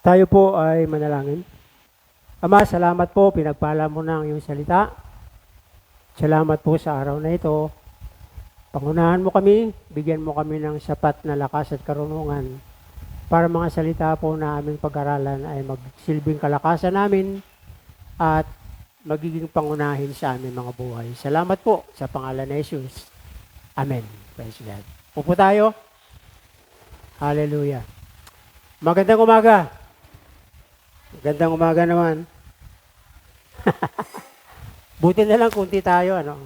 Tayo po ay manalangin. Ama, salamat po, pinagpala mo na ang iyong salita. Salamat po sa araw na ito. Pangunahan mo kami, bigyan mo kami ng sapat na lakas at karunungan para mga salita po na aming pag-aralan ay magsilbing kalakasan namin at magiging pangunahin sa aming mga buhay. Salamat po sa pangalan ni Jesus. Amen. Praise God. Upo tayo. Hallelujah. Magandang umaga. Magandang umaga naman. Buti na lang kunti tayo, ano?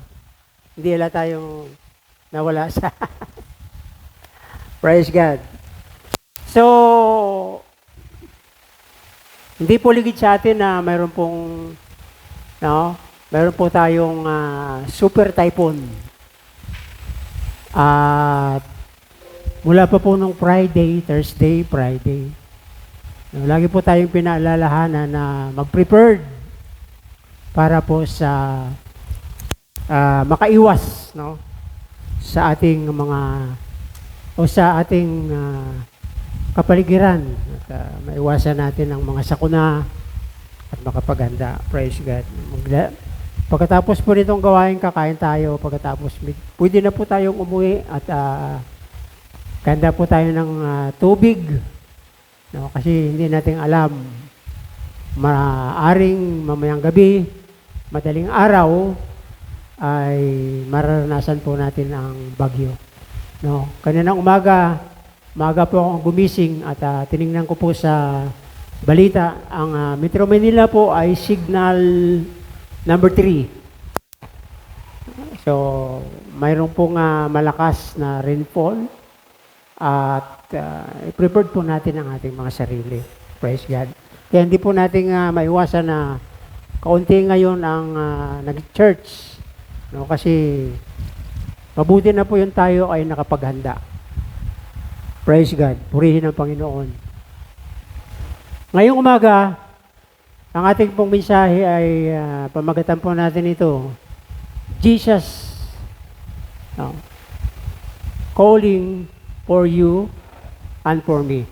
Hindi lang tayong nawala sa Praise God. So, hindi po ligid sa atin na mayroon po tayong super typhoon. At mula pa po nung Thursday, Friday, lagi po tayong pinaalalahanan na mag-prepared para po sa makaiwas, no, sa ating kapaligiran at maiwasan natin ang mga sakuna at makapaganda. Praise God. Pagkatapos po nitong gawain, kakain tayo. Pagkatapos, pwede na po tayong umuwi at ganda po tayo ng tubig. No, kasi hindi natin alam, maaring mamayang gabi, madaling araw, ay mararanasan po natin ang bagyo. No, kaninang umaga po akong gumising at tiningnan ko po sa balita, ang Metro Manila po ay signal number 3. So, mayroon pong malakas na rainfall at prepared po natin ang ating mga sarili. Praise God. Kaya hindi po natin maiwasan na kaunti ngayon ang nag-church. No? Kasi mabuti na po yung tayo ay nakapaghanda. Praise God. Purihin ang Panginoon. Ngayong umaga, ang ating pong mensahe ay pamagatan po natin ito. Jesus, no, calling for you and for me.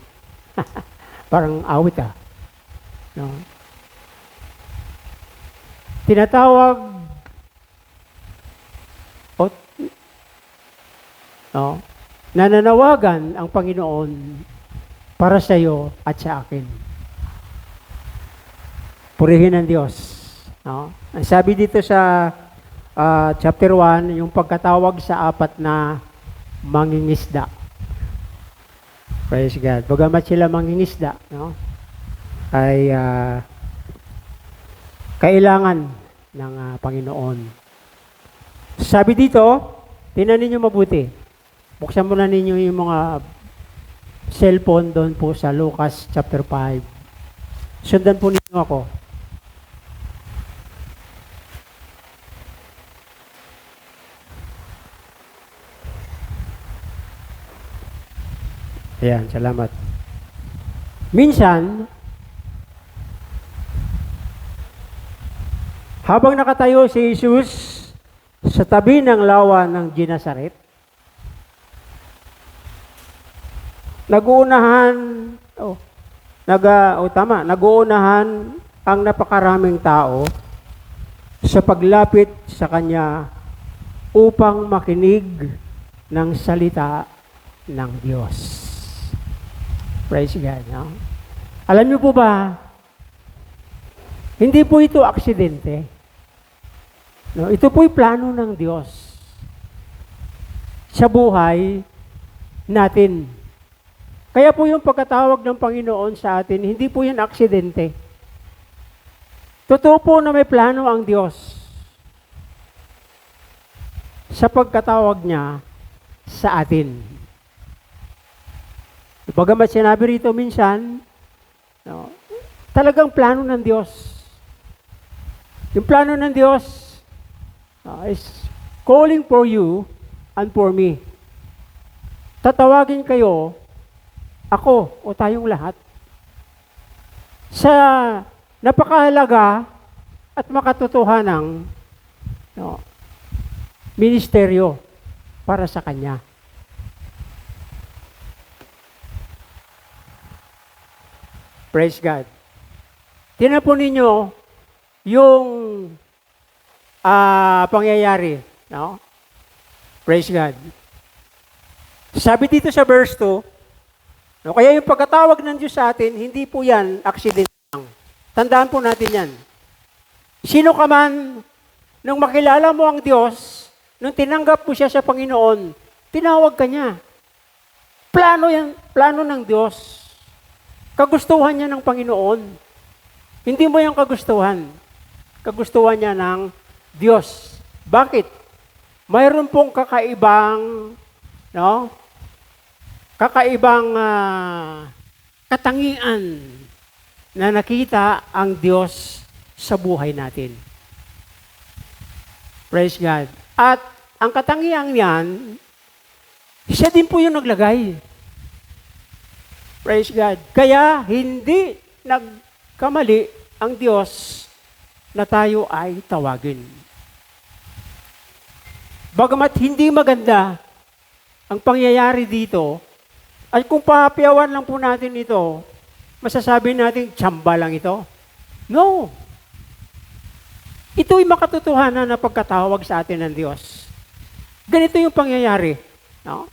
Parang awit no? Tinatawag no, nananawagan ang Panginoon para sa iyo at sa akin. Purihin ang Diyos. No? Ang sabi dito sa chapter 1, yung pagkatawag sa 4 na mangingisda. Praise God. Bagamat sila mangingisda, no, ay kailangan ng Panginoon. Sabi dito, tingnan ninyo mabuti. Buksan muna ninyo yung mga cellphone doon po sa Lucas chapter 5. Sundan po ninyo ako. Ayan, salamat. Minsan, habang nakatayo si Jesus sa tabi ng lawa ng Genesaret, naguunahan ang napakaraming tao sa paglapit sa kanya upang makinig ng salita ng Diyos. Praise God. No? Alam niyo po ba, hindi po ito aksidente. No, ito po'y plano ng Diyos sa buhay natin. Kaya po yung pagkatawag ng Panginoon sa atin, hindi po yan aksidente. Totoo po na may plano ang Diyos sa pagkatawag niya sa atin. Bagamat sinabi rito minsan, no, talagang plano ng Diyos. Yung plano ng Diyos is calling for you and for me. Tatawagin kayo, ako o tayong lahat, sa napakahalaga at makatotohanang ministeryo para sa Kanya. Praise God. Tingnan po ninyo yung pangyayari. No? Praise God. Sabi dito sa verse 2, no, kaya yung pagkatawag ng Diyos sa atin, hindi po yan accident lang. Tandaan po natin yan. Sino ka man, nung makilala mo ang Diyos, nung tinanggap mo siya sa Panginoon, tinawag ka niya. Plano ng Diyos. Kagustuhan niya ng Panginoon. Hindi mo yung kagustuhan. Kagustuhan niya ng Diyos. Bakit? Mayroon pong kakaibang katangian na nakita ang Diyos sa buhay natin. Praise God. At ang katangian niyan, siya din po yung naglagay. Praise God. Kaya hindi nagkamali ang Diyos na tayo ay tawagin. Bagamat hindi maganda ang pangyayari dito, at kung pahapiawan lang po natin ito, masasabi natin, tsamba lang ito. No. Ito'y makatotohanan na pagkatawag sa atin ng Diyos. Ganito yung pangyayari. No?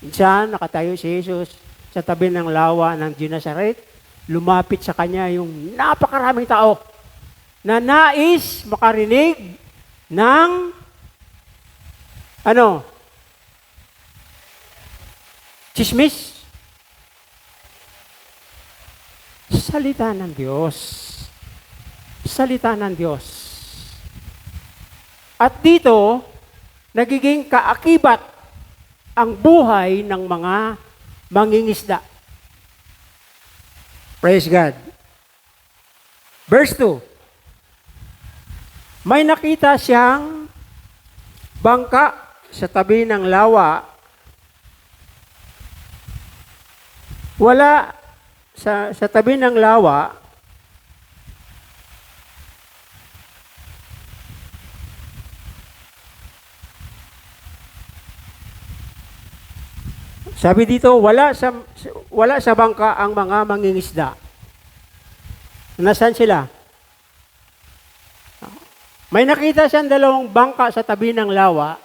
Minsan, nakatayo si Jesus sa tabi ng lawa ng Genesaret, lumapit sa kanya yung napakaraming tao na nais makarinig ng chismis. Salita ng Diyos. Salita ng Diyos. At dito, nagiging kaakibat ang buhay ng mga mangingisda. Praise God. Verse 2. May nakita siyang bangka sa tabi ng lawa. Wala sa tabi ng lawa, sabi dito, wala sa bangka ang mga mangingisda. Nasaan sila? May nakita siyang dalawang bangka sa tabi ng lawa.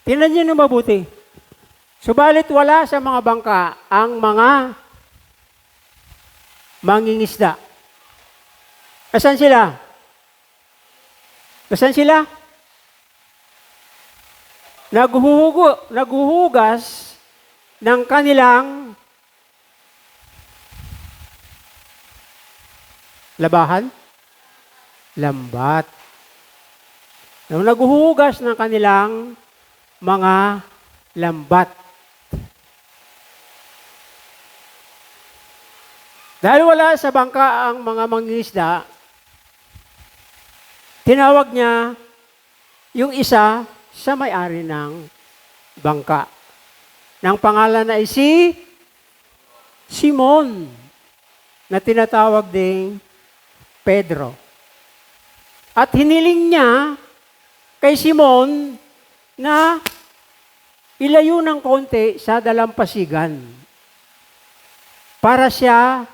Tingnan niyo na mabuti. Subalit wala sa mga bangka ang mga mangingisda. Nasaan sila? Nasaan sila? Naghuhugas ng kanilang labahan? Lambat. Naghuhugas ng kanilang mga lambat. Dahil wala sa bangka ang mga mangingisda, tinawag niya yung isa sa may-ari ng bangka. Nang pangalan ay si Simon, na tinatawag ding Pedro. At hiniling niya kay Simon na ilayo ng konti sa dalampasigan para siya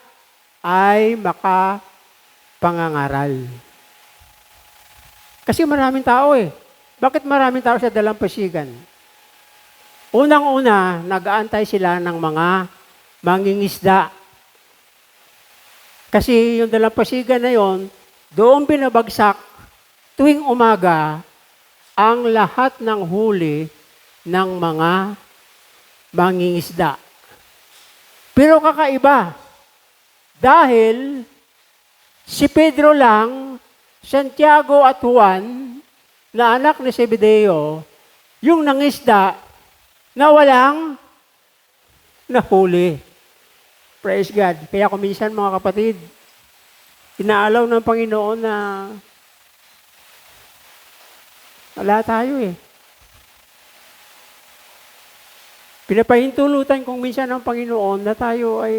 ay makapangangaral. Kasi maraming tao eh. Bakit maraming tao sa dalampasigan? Unang-una, nag-aantay sila ng mga mangingisda. Kasi yung dalampasigan na yon, doon binabagsak tuwing umaga ang lahat ng huli ng mga mangingisda. Pero kakaiba, dahil si Pedro lang, Santiago at Juan, na anak ni Zebedeo, yung nangisda na walang nahuli. Praise God. Kaya kung minsan mga kapatid, inaalaw ng Panginoon na wala tayo eh. Pinapahintulutan kung minsan ng Panginoon na tayo ay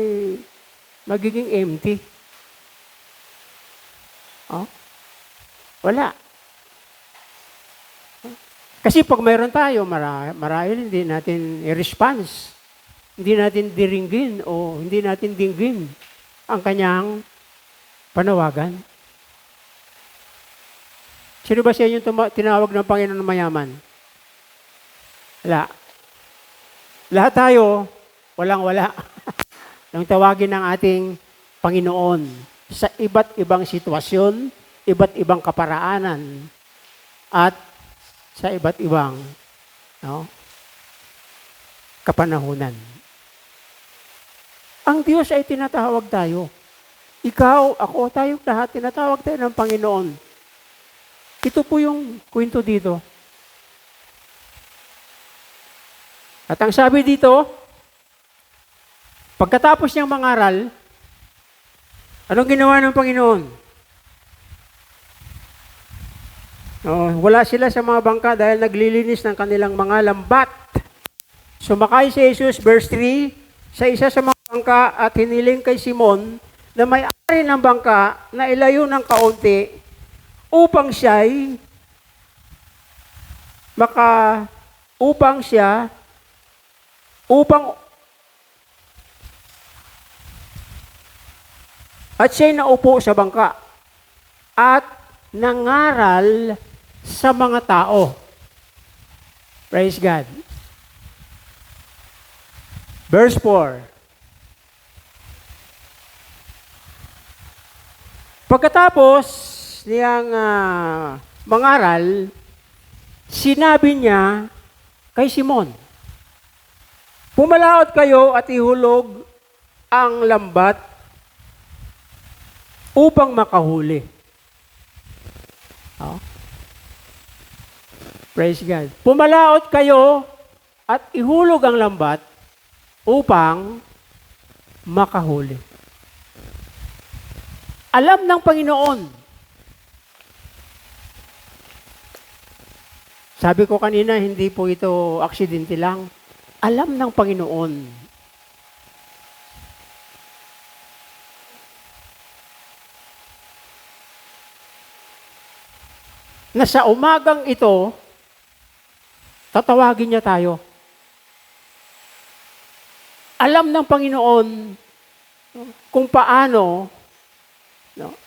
magiging empty. Oh? Wala. Kasi pag mayroon tayo, marahil hindi natin i-response. Hindi natin diringgin o hindi natin dinggin ang kanyang Panawagan? Sino ba siya yung tinawag ng Panginoon na mayaman? Wala. Lahat tayo, walang-wala. Nang tawagin ng ating Panginoon sa iba't ibang sitwasyon, iba't ibang kaparaanan, at sa iba't ibang kapanahunan. Ang Diyos ay tinatawag tayo. Ikaw, ako, tayong lahat, tinatawag tayo ng Panginoon. Ito po yung kwento dito. At ang sabi dito, pagkatapos niyang mangaral, anong ginawa ng Panginoon? Wala sila sa mga bangka dahil naglilinis ng kanilang mga lambat. Sumakay si Jesus, verse 3, sa isa sa mga bangka at hiniling kay Simon na may-ari ng bangka na ilayo ng kaunti upang siya'y naupo sa bangka at nangaral sa mga tao. Praise God. Verse 4. Pagkatapos niyang mangaral, sinabi niya kay Simon, pumalaot kayo at ihulog ang lambat upang makahuli. Praise God. Pumalaot kayo at ihulog ang lambat upang makahuli. Alam ng Panginoon. Sabi ko kanina, hindi po ito aksidente lang. Alam ng Panginoon. Na sa umagang ito, tatawagin niya tayo. Alam ng Panginoon kung paano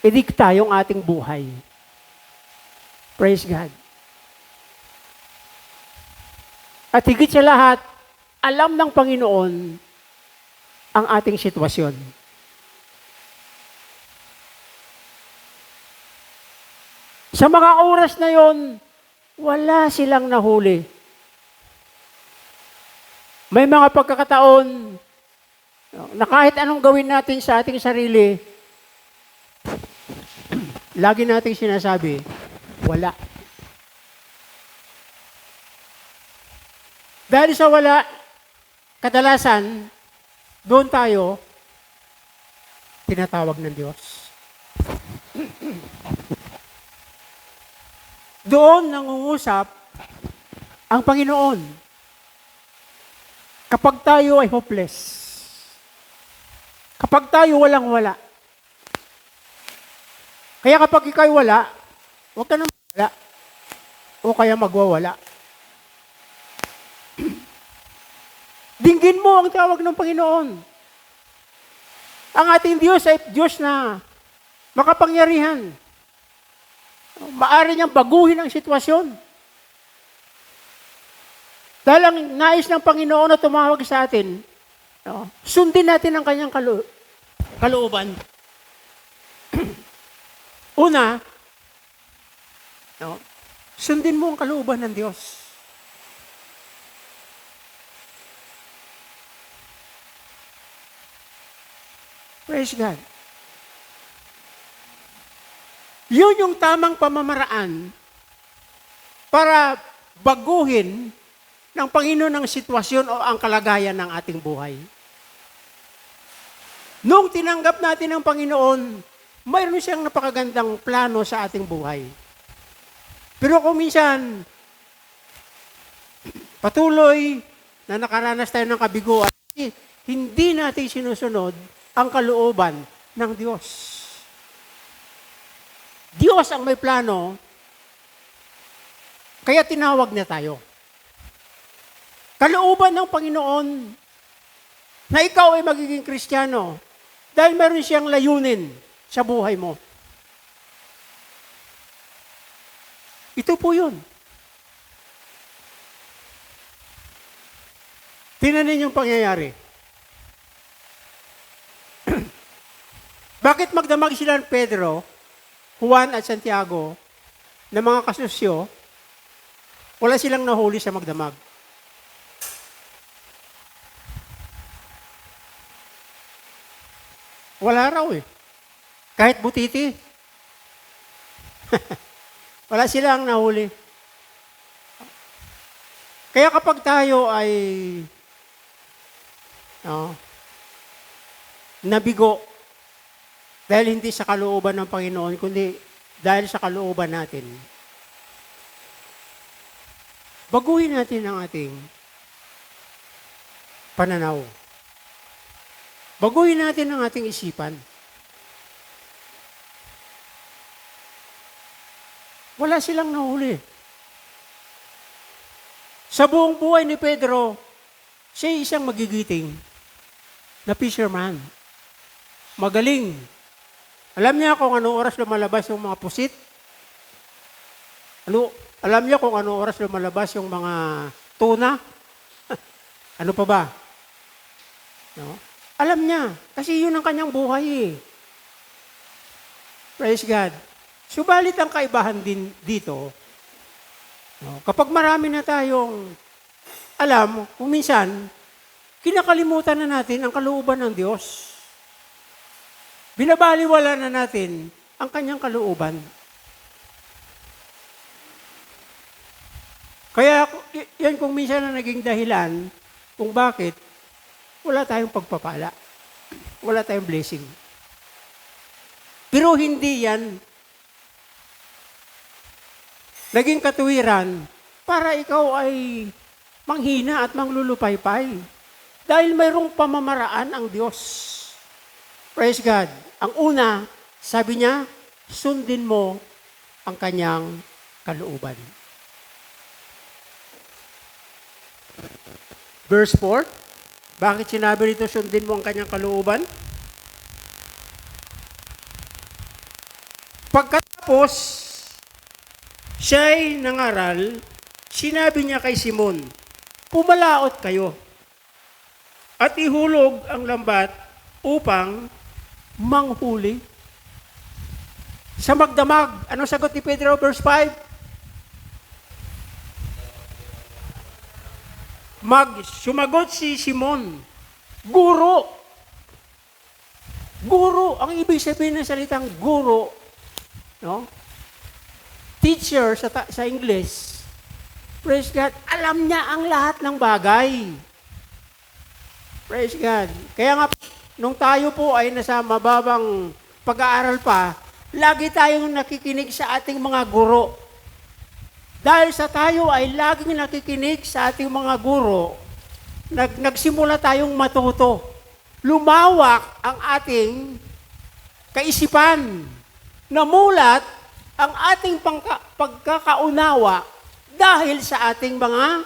idikta yung ating buhay. Praise God. At higit sa lahat, alam ng Panginoon ang ating sitwasyon. Sa mga oras na yon, wala silang nahuli. May mga pagkakataon na kahit anong gawin natin sa ating sarili, lagi nating sinasabi, wala. Dahil sa wala, kadalasan, doon tayo tinatawag ng Diyos. Doon nangungusap ang Panginoon. Kapag tayo ay hopeless. Kapag tayo walang-wala. Kaya kapag ikaw'y wala, huwag ka nang wala. O kaya magwawala. Dinggin mo ang tawag ng Panginoon. Ang ating Diyos ay Diyos na makapangyarihan. Maaari niyang baguhin ang sitwasyon. Dahil ang nais ng Panginoon na tumawag sa atin, sundin natin ang kanyang kalooban. Una, sundin mo ang kalooban ng Diyos. Praise God. Yun yung tamang pamamaraan para baguhin ng Panginoon ang sitwasyon o ang kalagayan ng ating buhay. Nung tinanggap natin ang Panginoon, mayroon siyang napakagandang plano sa ating buhay. Pero kung minsan, patuloy na nakaranas tayo ng kabiguan, hindi natin sinusunod ang kalooban ng Diyos. Diyos ang may plano, kaya tinawag niya tayo. Kalooban ng Panginoon na ikaw ay magiging Kristiyano dahil meron siyang layunin sa buhay mo. Ito po yun. Tingnan ninyo yung pangyayari. Bakit magdamag sila ng Pedro, Juan at Santiago na mga kasusyo, wala silang nahuli sa magdamag? Wala raw eh. Kahit butiti. Wala silang nahuli. Kaya kapag tayo ay nabigo dahil hindi sa kalooban ng Panginoon, kundi dahil sa kalooban natin, baguhin natin ang ating pananaw. Baguhin natin ang ating isipan. Wala silang nahuli. Sa buong buhay ni Pedro, siya isang magigiting na fisherman. Magaling. Alam niya kung anong oras lumalabas yung mga pusit. Alam niya kung anong oras lumalabas yung mga tuna. Ano pa ba? No? Alam niya. Kasi yun ang kanyang buhay eh. Praise God. Subalit ang kaibahan din dito, no, kapag marami na tayong alam, kung minsan, kinakalimutan na natin ang kalooban ng Diyos. Binabaliwala na natin ang kanyang kalooban. Kaya yan kung minsan na naging dahilan kung bakit wala tayong pagpapala. Wala tayong blessing. Pero hindi yan naging katuwiran para ikaw ay manghina at manglulupaypay. Dahil mayroong pamamaraan ang Diyos. Praise God. Ang una, sabi niya, sundin mo ang kanyang kalooban. Verse 4, bakit sinabi rito sundin mo ang kanyang kalooban? Pagkatapos, siya'y nangaral, sinabi niya kay Simon, pumalaot kayo at ihulog ang lambat upang manghuli. Sa magdamag, anong sagot ni Pedro, verse 5? Sumagot si Simon, guro. Guro, ang ibig sabihin ng salitang guro, no? Teacher sa English, praise God, alam niya ang lahat ng bagay. Praise God. Kaya nga, nung tayo po ay nasa mababang pag-aaral pa, lagi tayong nakikinig sa ating mga guro. Dahil sa tayo ay laging nakikinig sa ating mga guro, nagsimula tayong matuto. Lumawak ang ating kaisipan. Namulat ang ating pagkakaunawa dahil sa ating mga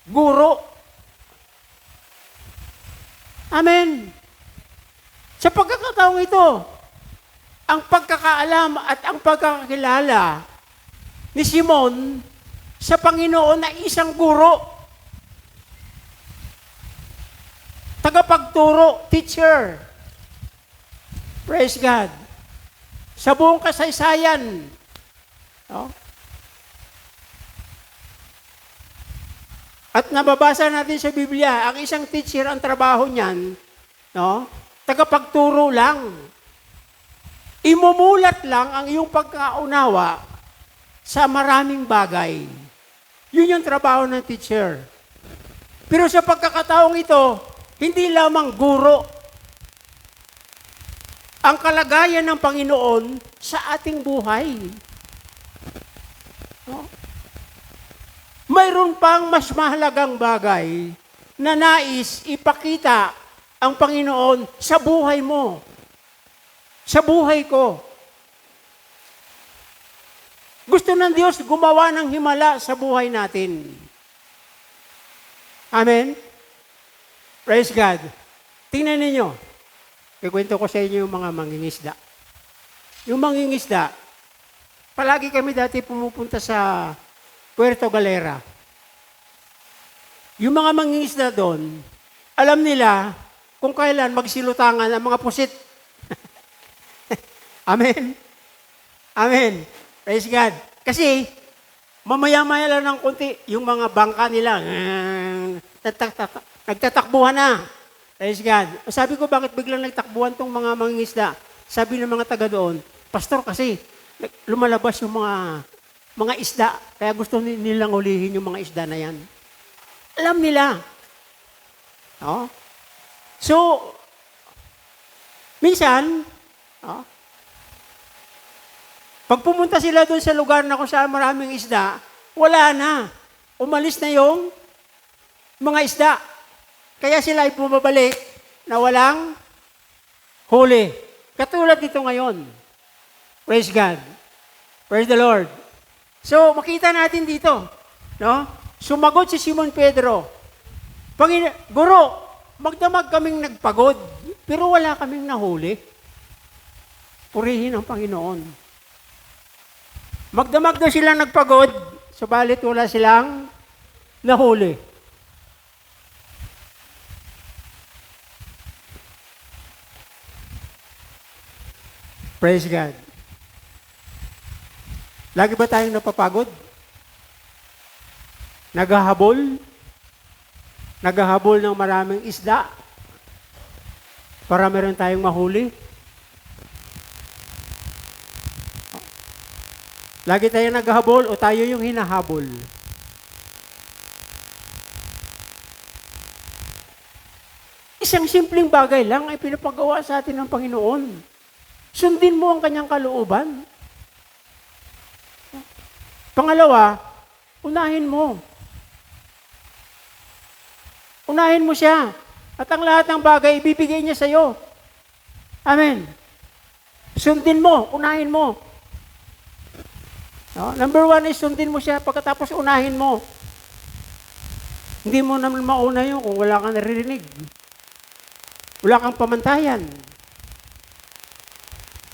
guro. Amen. Sa pagkakataong ito, ang pagkakaalam at ang pagkakakilala ni Simon sa Panginoon na isang guro, tagapagturo, teacher. Praise God. Sa buong kasaysayan, no? At nababasa natin sa Biblia, ang isang teacher, ang trabaho niyan, no? Tagapagturo lang. Imumulat lang ang iyong pagkaunawa sa maraming bagay. Yun yung trabaho ng teacher. Pero sa pagkakataong ito, hindi lamang guro ang kalagayan ng Panginoon sa ating buhay. No? Mayroon pang mas mahalagang bagay na nais ipakita ang Panginoon sa buhay mo, sa buhay ko. Gusto ng Diyos gumawa ng himala sa buhay natin. Amen? Praise God. Tingnan ninyo. Kikwento ko sa inyo yung mga mangingisda. yung mangingisda, palagi kami dati pumupunta sa Puerto Galera. Yung mga mangingisda doon, alam nila kung kailan magsilutangan ang mga pusit. Amen? Amen. Praise God. Kasi, mamaya-maya lang ng konti, yung mga bangka nila, nagtatakbuhan na. Praise God. Sabi ko, bakit biglang nagtakbuhan tong mga mangingisda? Sabi ng mga taga doon, Pastor, kasi lumalabas yung mga isda, kaya gusto nilang ulihin yung mga isda na yan. Alam nila. No? So, minsan, pag pumunta sila doon sa lugar na kung saan maraming isda, wala na. Umalis na yung mga isda. Kaya sila ay bumabalik na walang huli. Katulad dito ngayon. Praise God. Praise the Lord. So, makita natin dito. No? Sumagot si Simon Pedro. Guro, magdamag kaming nagpagod, pero wala kaming nahuli. Purihin ang Panginoon. Magdamag daw silang nagpagod, subalit wala silang nahuli. Praise God. Lagi ba tayong napapagod? Naghahabol? Naghahabol ng maraming isda para meron tayong mahuli? Lagi tayo naghahabol o tayo yung hinahabol? Isang simpleng bagay lang ay pinapagawa sa atin ng Panginoon. Sundin mo ang kanyang kalooban. Pangalawa, unahin mo. Unahin mo siya. At ang lahat ng bagay, ibibigay niya sa iyo. Amen. Sundin mo, unahin mo. No? Number 1 is sundin mo siya, pagkatapos unahin mo. Hindi mo naman mauna yun kung wala kang naririnig. Wala kang pamantayan.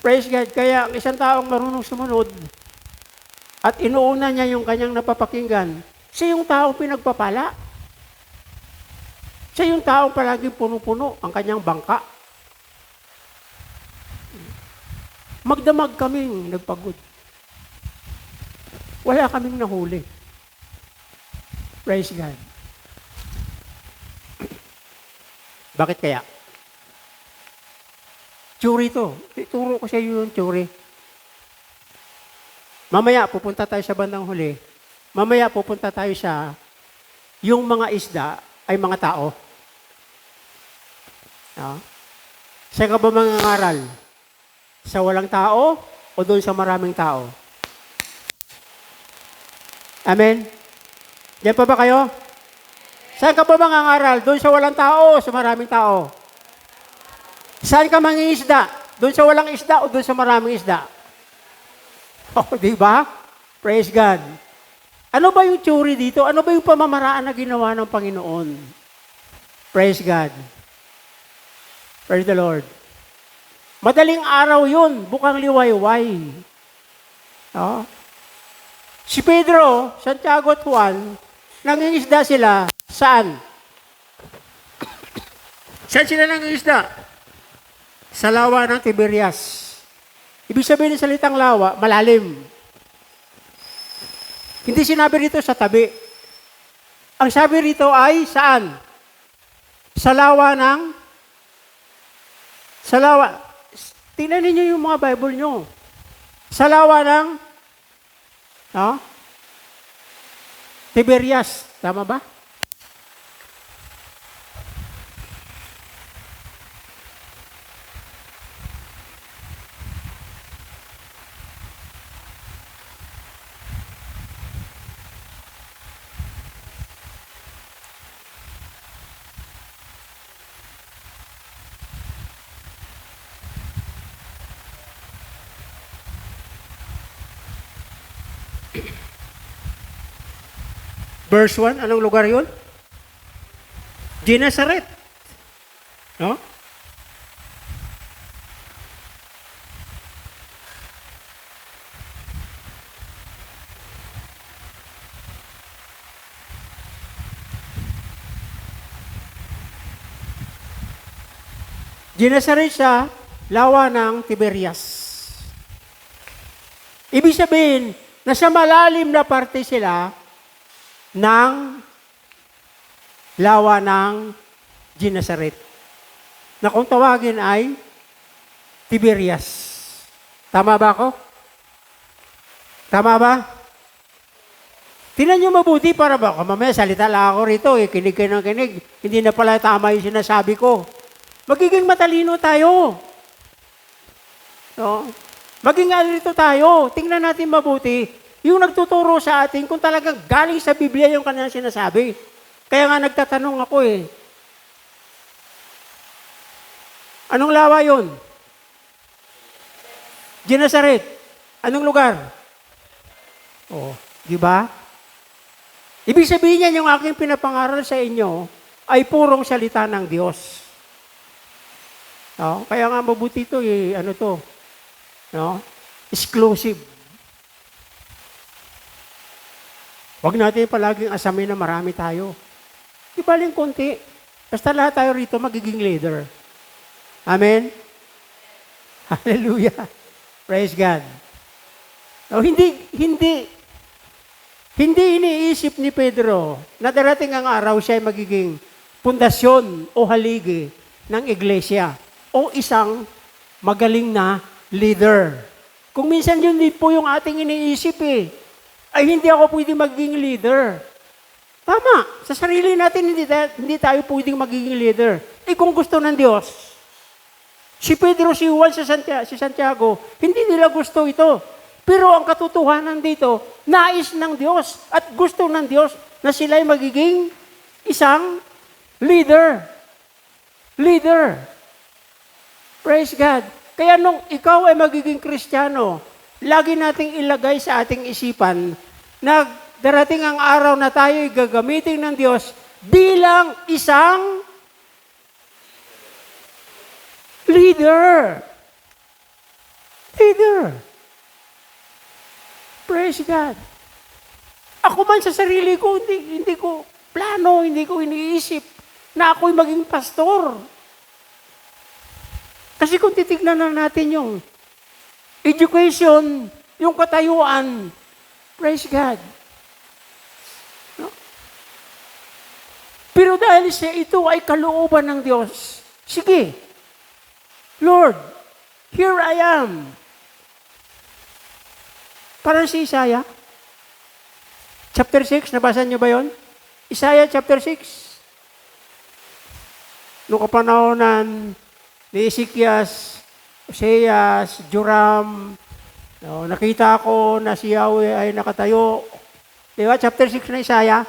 Praise God. Kaya ang isang taong marunong sumunod at inuuna niya yung kanyang napapakinggan, siya yung taong pinagpapala. Siya yung taong palaging puno-puno ang kanyang bangka. Magdamag kaming nagpagod. Wala kaming nahuli. Praise God. Bakit kaya? Tsuri to. Ituro ko sa iyo yung tsuri. Mamaya, pupunta tayo sa bandang huli. Mamaya, pupunta tayo sa yung mga isda ay mga tao. No? Saan ka ba mangangaral? Sa walang tao o doon sa maraming tao? Amen? Diyan pa ba kayo? Saan ka ba mangangaral? Doon sa walang tao o sa maraming tao? Saan ka mangingisda? Doon sa walang isda o doon sa maraming isda? Oh, di ba? Praise God. Ano ba yung tsuri dito? Ano ba yung pamamaraan na ginawa ng Panginoon? Praise God. Praise the Lord. Madaling araw yun, bukang liwayway. Oh. Si Pedro, Santiago at Juan, nangingisda sila, saan? Saan sila nangingisda? Sa lawa ng Tiberias. Ibig sabihin ng salitang lawa, malalim. Hindi sinabi rito sa tabi. Ang sabi rito ay saan? Sa lawa ng... Sa lawa. Tingnan ninyo yung mga Bible nyo. Sa lawa ng... No? Tiberias. Tama ba? Verse 1, anong lugar yun? Genesaret. No? Genesaret sa lawa ng Tiberias. Ibig sabihin, nasa malalim na parte sila ng lawa ng Genesaret. Na kung tawagin ay Tiberias. Tama ba ako? Tama ba? Tingnan nyo mabuti para ba? Mamaya salita lang ako rito, kinig kayo ng kinig. Hindi na pala tama yung sinasabi ko. Magiging matalino tayo. No? Maging alito tayo. Tingnan natin mabuti. Yung nagtuturo sa atin kung talagang galing sa Biblia yung kanyang sinasabi. Kaya nga nagtatanong ako Anong lawa yun? Genesaret. Anong lugar? Di ba? Ibig sabihin niyan, yung aking pinapangaral sa inyo ay purong salita ng Diyos. No? Kaya nga mabuti ito, exclusive. Huwag natin palaging asamin na marami tayo. Di baling konti. Basta lahat tayo rito magiging leader. Amen? Hallelujah. Praise God. No, hindi iniisip ni Pedro na darating ang araw siya ay magiging pundasyon o haligi ng iglesia o isang magaling na leader. Kung minsan yun din po yung ating iniisip ay hindi ako pwedeng magiging leader. Tama, sa sarili natin hindi tayo pwedeng magiging leader. Kung gusto ng Diyos, si Pedro, si Juan, si Santiago, hindi nila gusto ito. Pero ang katotohanan dito, nais ng Diyos at gusto ng Diyos na sila ay magiging isang leader. Leader. Praise God. Kaya nung ikaw ay magiging Kristiyano, lagi nating ilagay sa ating isipan na darating ang araw na tayo ay gagamitin ng Diyos bilang isang leader. Leader. Praise God. Ako man sa sarili ko, hindi ko plano, hindi ko iniisip na ako'y maging pastor. Kasi kung titignan na natin yung education, yung katayuan, praise God. No? Pero dahil sa ito ay kalooban ng Diyos, sige, Lord, here I am. Parang si Isaiah. Chapter 6, nabasa niyo ba yon? Isaiah chapter 6. Noong kapanahonan ni Ezekias, Oseas, Joram, nakita ko na si Yahweh ay nakatayo. Di ba? Chapter 6 na Isaiah.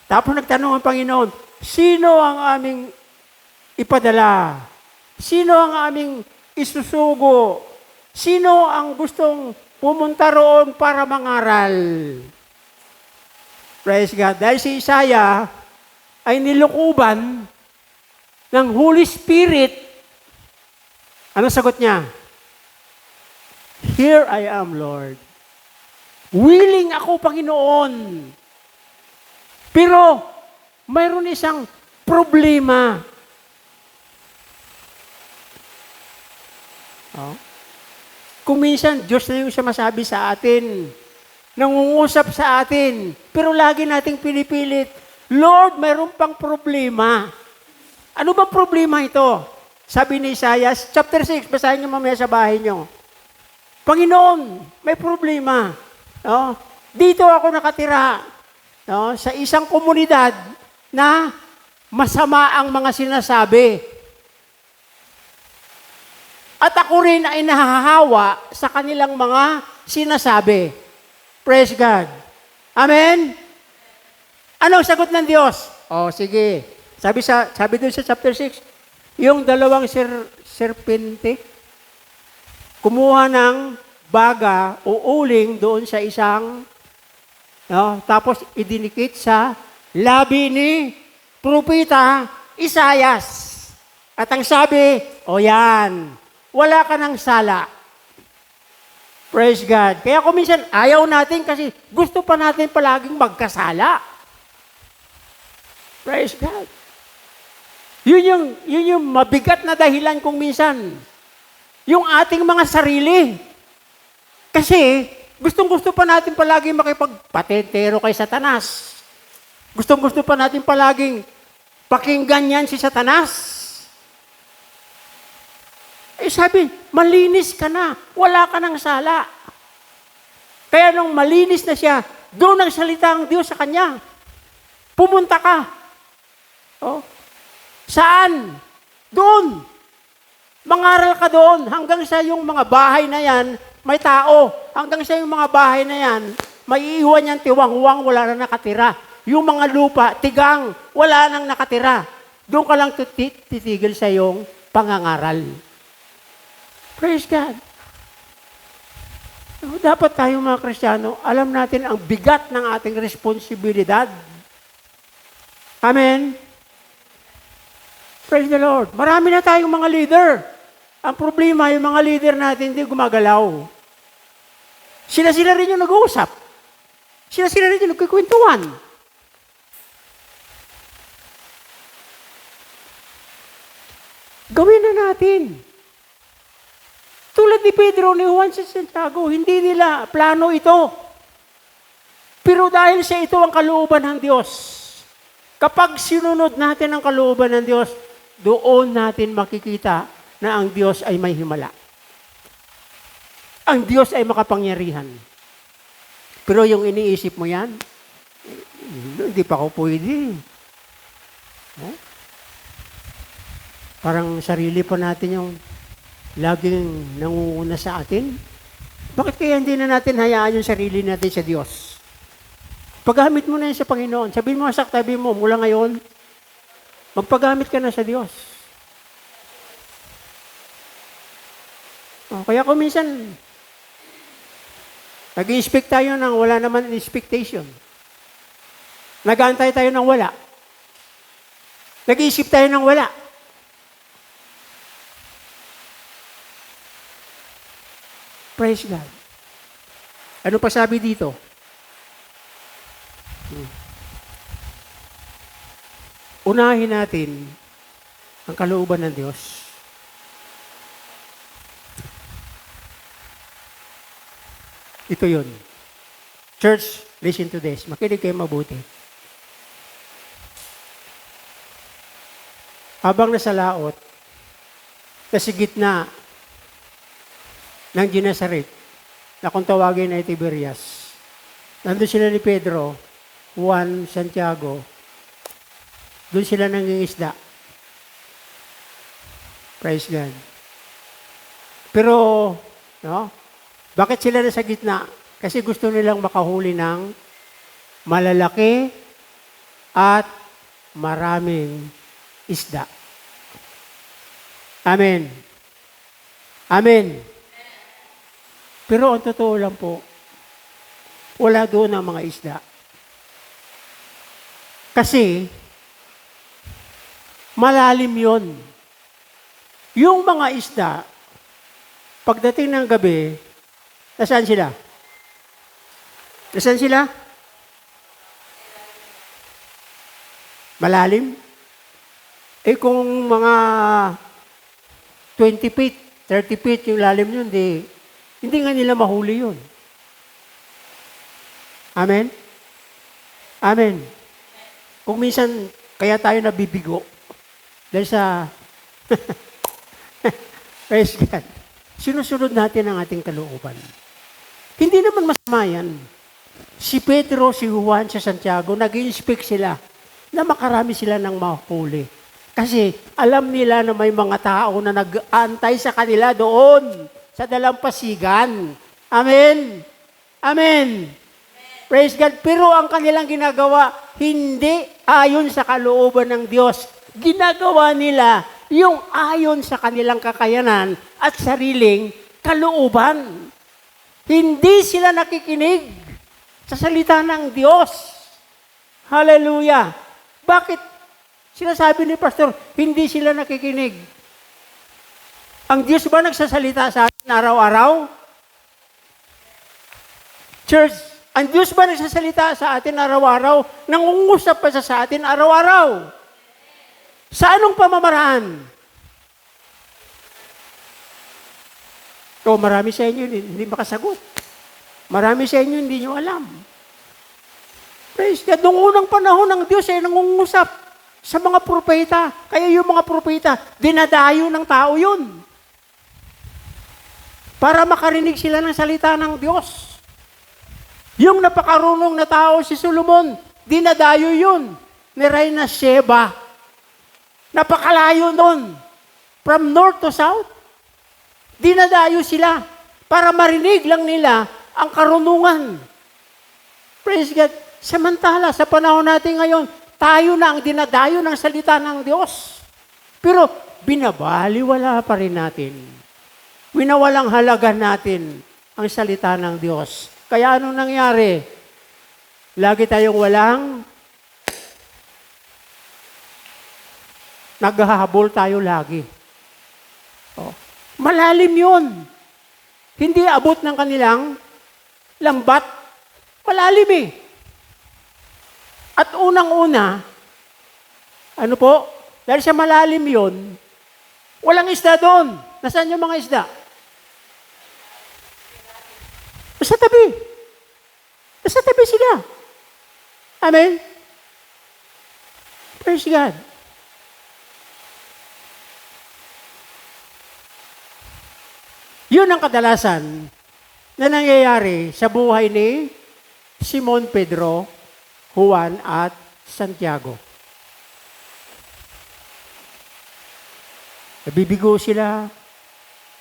Tapos nagtanong ang Panginoon, sino ang aming ipadala? Sino ang aming isusugo? Sino ang gustong pumunta roon para mangaral? Praise God. Dahil si Isaiah ay nilukuban ng Holy Spirit. Ano sagot niya? Here I am, Lord. Willing ako, Panginoon. Pero mayroon isang problema. Kung minsan, Diyos na yung sumasabi sa atin, nangungusap sa atin, pero lagi nating pinipilit, Lord, mayroon pang problema. Ano ba problema ito? Sabi ni Isaiah, chapter 6, basahin niyo mamaya sa bahay niyo. Panginoon, may problema. No? Dito ako nakatira, sa isang komunidad na masama ang mga sinasabi. At ako rin ay nahahawa sa kanilang mga sinasabi. Praise God. Amen? Anong sagot ng Diyos? Sige. Sabi doon sa chapter 6, yung dalawang serpente, kumuha ng baga o uling doon sa isang, tapos idinikit sa labi ni propeta Isaias. At ang sabi, yan, wala ka ng sala. Praise God. Kaya kung minsan, ayaw natin kasi gusto pa natin palaging magkasala. Praise God. Yun yung mabigat na dahilan kung minsan. Yung ating mga sarili. Kasi, gustong-gusto pa natin palagi makipagpatentero kay Satanas. Gustong-gusto pa natin palaging pakinggan yan si Satanas. Sabi, malinis ka na. Wala ka ng sala. Kaya nung malinis na siya, doon nagsalita ang Diyos sa kanya. Pumunta ka. Oh. Saan? Doon. Mangaral ka doon. Hanggang sa yung mga bahay na yan, may tao. Hanggang sa yung mga bahay na yan, may iiwan yan tiwang-wang, wala na nakatira. Yung mga lupa, tigang, wala nang nakatira. Doon ka lang titigil sa iyong pangangaral. Praise God. Dapat tayo mga Kristiyano, alam natin ang bigat ng ating responsibilidad. Amen? Praise the Lord. Marami na tayong mga leader. Ang problema, yung mga leader natin hindi gumagalaw. Sila-sila rin yung nag-uusap. Sila-sila rin yung nagkikwentuhan. Gawin na natin. Tulad ni Pedro, ni Juan sa Santiago, hindi nila plano ito. Pero dahil sa ito ang kalooban ng Diyos, kapag sinunod natin ang kalooban ng Diyos, doon natin makikita na ang Diyos ay may himala. Ang Diyos ay makapangyarihan. Pero yung iniisip mo yan, hindi pa ako pwede. Parang sarili pa natin yung laging nangunguna sa atin. Bakit kaya hindi na natin hayaan yung sarili natin sa Diyos? Paggamit mo na yan sa Panginoon. Sabihin mo sa katabi mo, mula ngayon, magpagamit ka na sa Diyos. Kaya kung minsan, nag-i-expect tayo ng wala naman expectation. Nag-aantay tayo ng wala. Nag-iisip tayo ng wala. Praise God. Ano pa sabi dito? Unahin natin ang kalooban ng Diyos. Ito yun. Church, listen to this. Makinig kayo mabuti. Habang nasa laot, nasa gitna ng Genesaret, na kung tawagin ay Tiberias, nandun sila ni Pedro, Juan, Santiago, doon sila nangingisda. Praise God. Pero, no? Bakit sila nasa gitna? Kasi gusto nilang makahuli ng malalaki at maraming isda. Amen. Amen. Pero ang totoo lang po, wala doon ang mga isda. Kasi, malalim yon. Yung mga isda, pagdating ng gabi, nasaan sila? Nasaan sila? Malalim? Kung mga 20 feet, 30 feet yung lalim yun, hindi nga nila mahuli yun. Amen? Amen. Kung minsan, kaya tayo nabibigo. Dahil sa, praise God, sinusunod natin ang ating kalooban. Hindi naman masama yan. Si Pedro, si Juan, si Santiago, nag-i-inspect sila na makarami sila ng mahuli. Kasi alam nila na may mga tao na nag-aantay sa kanila doon sa dalampasigan. Amen? Amen? Praise God. Pero ang kanilang ginagawa, hindi ayon sa kalooban ng Diyos. Ginagawa nila yung ayon sa kanilang kakayanan at sariling kalooban. Hindi sila nakikinig sa salita ng Diyos. Hallelujah. Bakit sinasabi ni Pastor, hindi sila nakikinig? Ang Diyos ba nagsasalita sa atin araw-araw? Church, ang Diyos ba nagsasalita sa atin araw-araw? Nangungusap pa sa atin araw-araw? Sa anong pamamaraan? O marami sa inyo hindi makasagot. Marami sa inyo hindi nyo alam. Praise God. Noong unang panahon ng Diyos ay nangungusap sa mga propeta. Kaya yung mga propeta, dinadayo ng tao yun. Para makarinig sila ng salita ng Diyos. Yung napakarunong na tao si Solomon, dinadayo yun ni Reyna Sheba. Napakalayo nun. From north to south. Dinadayo sila para marinig lang nila ang karunungan. Praise God. Samantala, sa panahon natin ngayon, tayo na ang dinadayo ng salita ng Diyos. Pero binabaliwala pa rin natin. Winawalang halaga natin ang salita ng Diyos. Kaya anong nangyari? Lagi tayong walang naghahabol tayo lagi. Oh. Malalim yun. Hindi abot ng kanilang lambat. Malalim eh. At unang-una, ano po? Dahil sa malalim yun, walang isda doon. Nasaan yung mga isda? Nasa tabi. Nasa tabi sila. Amen? Praise God. Yun ang kadalasan na nangyayari sa buhay ni Simon Pedro, Juan at Santiago. Nabibigo sila.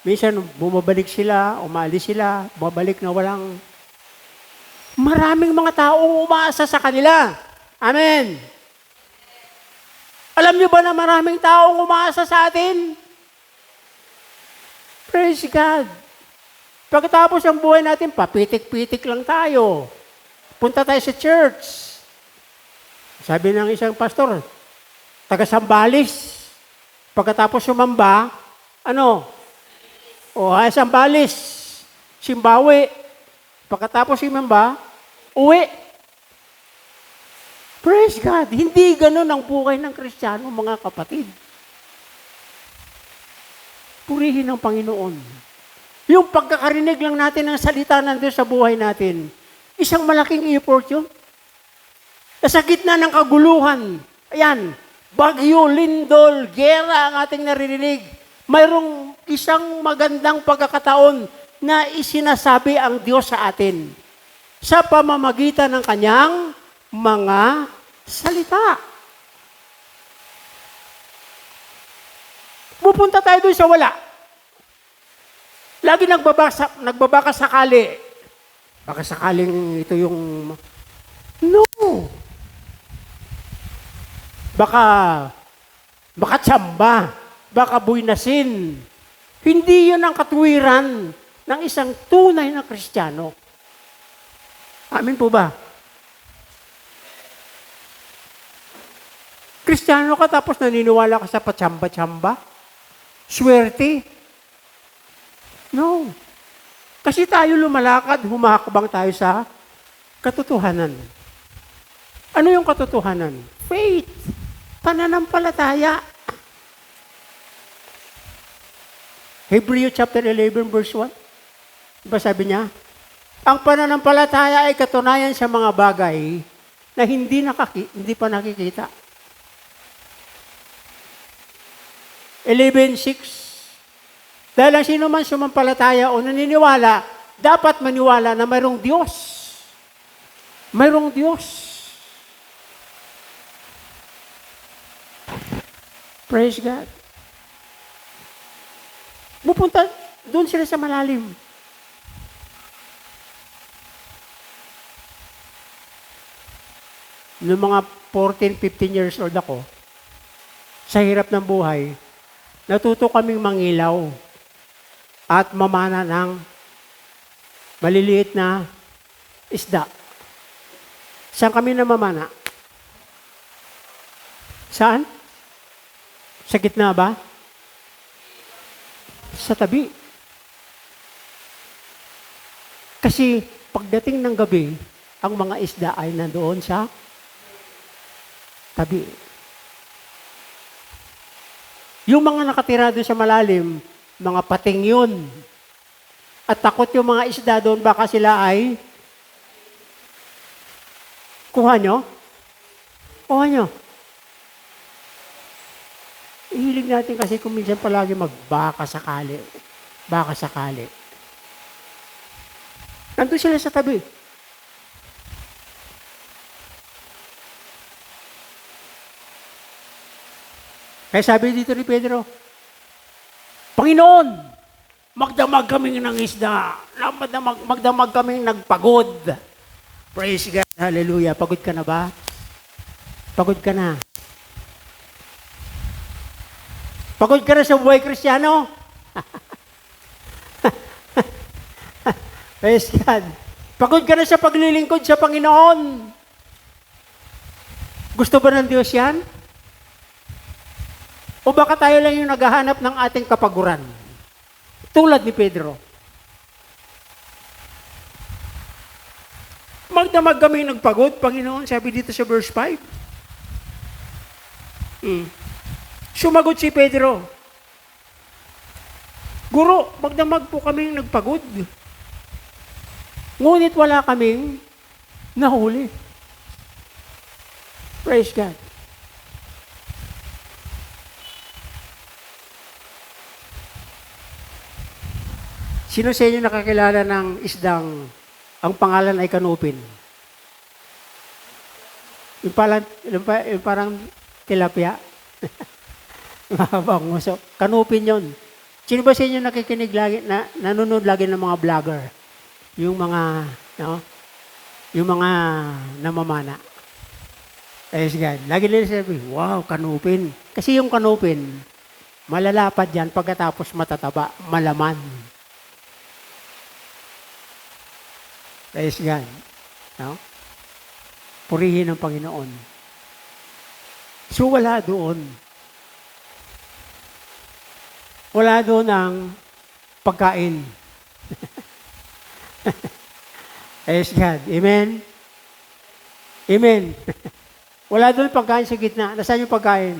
Minsan bumabalik sila, umalis sila, bumabalik na walang. Maraming mga taong umaasa sa kanila. Amen. Alam niyo ba na maraming taong umaasa sa atin? Praise God. Pagkatapos ang buhay natin, papitik-pitik lang tayo. Punta tayo sa church. Sabi ng isang pastor, taga-Sambales. Pagkatapos sumamba, ano? Sambales. Simbawi. Pagkatapos sumamba, uwi. Praise God. Hindi ganun ang buhay ng Kristiyano, mga kapatid. Purihin ng Panginoon. Yung pagkakarinig lang natin ng salita ng Diyos sa buhay natin, isang malaking effort yun. Sa gitna ng kaguluhan, ayan, bagyo, lindol, gera ang ating naririnig. Mayroong isang magandang pagkakataon na isinasabi ang Diyos sa atin sa pamamagitan ng kanyang mga salita. Pupunta tayo doon sa wala. Lagi nagbabaka sakali. Baka sakaling ito yung... No. Baka tsamba. Baka buwinasin. Hindi yun ang katuwiran ng isang tunay na Kristiyano. Amin po ba? Kristiyano ka tapos naniniwala ka sa patsamba-tsamba? Swerte? No. Kasi tayo lumalakad, humakbang tayo sa katotohanan. Ano yung katotohanan? Faith. Pananampalataya. Hebrews chapter 11 verse 1. Diba sabi niya? Ang pananampalataya ay katunayan sa mga bagay na hindi pa nakikita. 11:6. Dahil ang sino man sumampalataya o naniniwala, dapat maniwala na mayroong Diyos. Mayroong Diyos. Praise God. Pupunta, doon sila sa malalim. Noong mga 14, 15 years old ako, sa hirap ng buhay, natuto kaming mangilaw at mamana ng maliliit na isda. Saan kami namamana? Saan? Sa gitna ba? Sa tabi. Kasi pagdating ng gabi, ang mga isda ay nandoon sa tabi. Yung mga nakatira doon sa malalim, mga pating yun. At takot yung mga isda doon, baka sila ay kuha nyo? Kuha nyo. Ihilig natin kasi kung minsan palagi magbaka sakali. Baka sakali. Nandun sila sa tabi. Kaya sabi dito ni Pedro, Panginoon, magdamag kami ng isda. Magdamag kami nagpagod. Praise God. Hallelujah. Pagod ka na ba? Pagod ka na. Pagod ka na sa buhay Kristiyano? Praise God. Pagod ka na sa paglilingkod sa Panginoon? Gusto ba ng Diyos yan? O baka tayo lang yung naghahanap ng ating kapaguran? Tulad ni Pedro. Magdamag kami nagpagod, Panginoon, sabi dito sa verse 5. Sumagot si Pedro, Guro, magdamag po kaming nagpagod. Ngunit wala kaming nahuli. Praise God. Sino sa inyo nakakilala ng isdang ang pangalan ay kanupin? Yung parang tilapia. Mahabang nguso. Kanupin yun. Sino ba sa inyo nakikinig lagi, nanonood lagi ng mga vlogger? Yung mga, yung mga namamana. Praise God. Lagi nila sabi, wow, kanupin. Kasi yung kanupin, malalapad yan pagkatapos matataba, malaman. Praise God. Purihin ng Panginoon. So wala doon. Wala doon ang pagkain. Praise God. Amen? Amen. Wala doon pagkain sa gitna. Nasaan yung pagkain?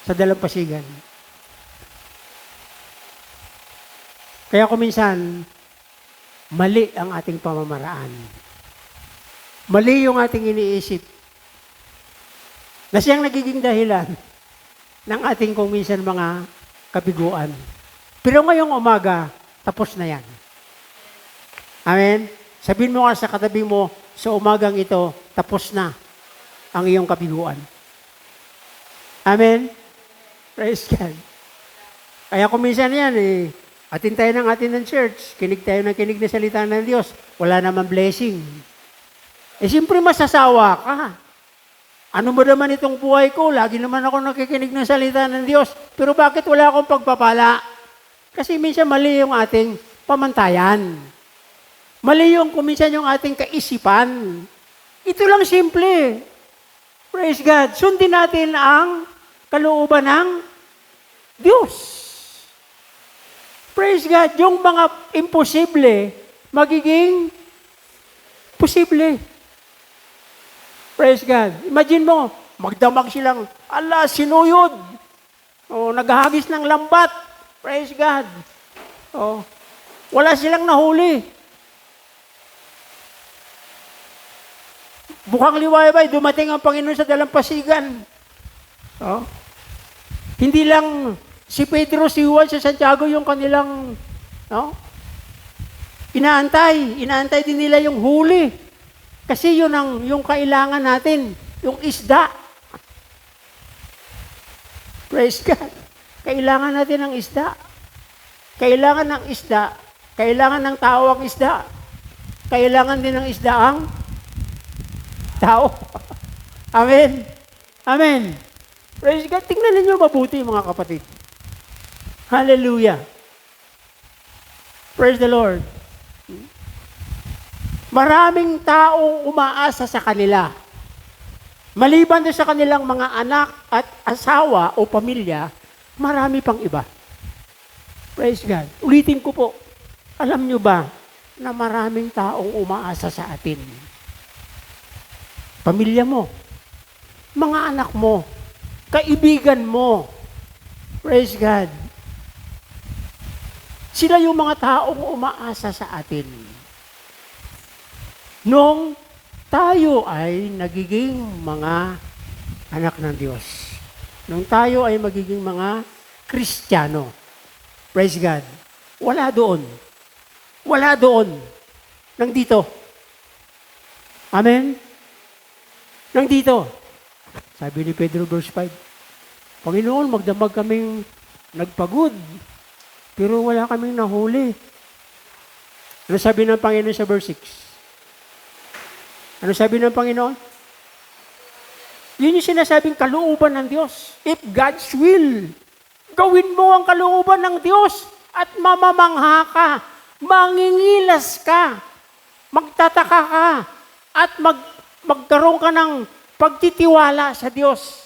Sa dalampasigan. Kaya kung minsan, mali ang ating pamamaraan. Mali yung ating iniisip. Na siyang nagiging dahilan ng ating kung minsan mga kabiguan. Pero ngayong umaga, tapos na yan. Amen? Sabihin mo nga sa katabi mo, sa umagang ito, tapos na ang iyong kabiguan. Amen? Praise God. Kaya kung minsan yan, atin tayo ng church, kinig tayo ng kinig na salita ng Diyos, wala naman blessing. Siyempre masasawa ka. Ano ba naman itong buhay ko? Lagi naman ako nakikinig ng salita ng Diyos. Pero bakit wala akong pagpapala? Kasi minsan mali yung ating pamantayan. Mali yung kuminsan yung ating kaisipan. Ito lang simple. Praise God. Sundin natin ang kalooban ng Diyos. Praise God. Yung mga imposible, magiging posible. Praise God. Imagine mo, magdamag silang, sinuyod. Naghahagis ng lambat. Praise God. Wala silang nahuli. Bukang liwayway, dumating ang Panginoon sa dalampasigan. Hindi lang si Pedro, si Juan, si Santiago yung kanilang inaantay. Inaantay din nila yung huli. Kasi yun yung kailangan natin, yung isda. Praise God. Kailangan natin ng isda. Kailangan ng isda. Kailangan ng tao ang isda. Kailangan din ng isda ang tao. Amen. Amen. Praise God. Tingnan ninyo mabuti mga kapatid. Hallelujah. Praise the Lord. Maraming taong umaasa sa kanila. Maliban sa kanilang mga anak at asawa o pamilya, marami pang iba. Praise God. Ulitin ko po, alam nyo ba na maraming taong umaasa sa atin? Pamilya mo, mga anak mo, kaibigan mo. Praise God. Sila yung mga taong umaasa sa atin. Nung tayo ay nagiging mga anak ng Diyos. Nung tayo ay magiging mga Kristiyano. Praise God. Wala doon. Wala doon. Nandito. Amen? Nandito. Sabi ni Pedro verse 5, Panginoon, magdamag kaming nagpagod, pero wala kaming nahuli. Ano sabi ng Panginoon sa verse 6? Ano sabi ng Panginoon? Yun yung sinasabing kalooban ng Diyos. If God's will, gawin mo ang kalooban ng Diyos at mamamangha ka, mangingilas ka, magtataka ka, at magkaroon ka ng pagtitiwala sa Diyos.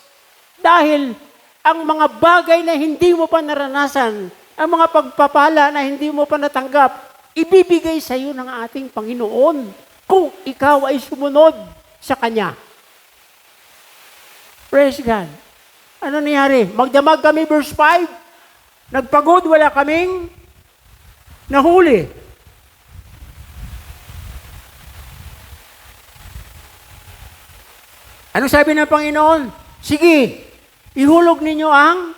Dahil ang mga bagay na hindi mo pa naranasan, ang mga pagpapala na hindi mo pa natanggap, ibibigay sa iyo ng ating Panginoon kung ikaw ay sumunod sa Kanya. Praise God. Ano nangyari? Magdamag kami, verse 5. Nagpagod, wala kaming nahuli. Ano sabi ng Panginoon? Sige, ihulog ninyo ang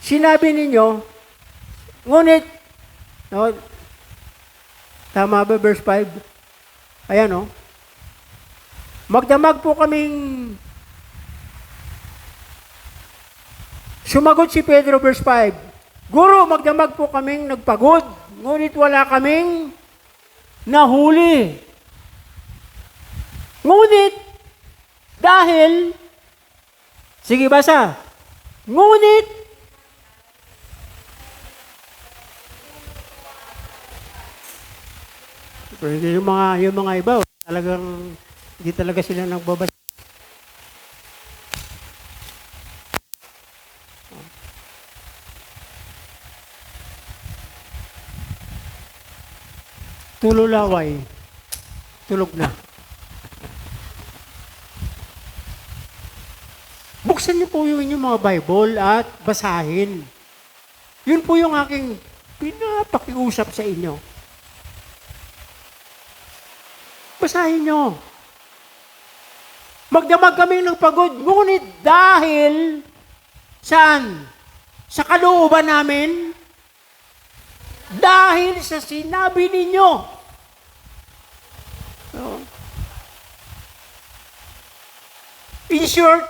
sinabi ninyo, ngunit, no, tama ba verse 5? Ayan, no? Magdamag po kaming sumagot si Pedro, verse 5. Guro, magdamag po kaming nagpagod, ngunit wala kaming nahuli. Ngunit, dahil, sige basa, ngunit, yung mga iba, talagang, hindi talaga sila nagbabasa. Tululaway, tulog na. Buksan niyo po yung inyong mga Bible at basahin. Yun po yung aking pinapakiusap sa inyo. Basahin niyo. Magdamag kami ng pagod, ngunit dahil saan? Sa kalooban namin, dahil sa sinabi ninyo. In short,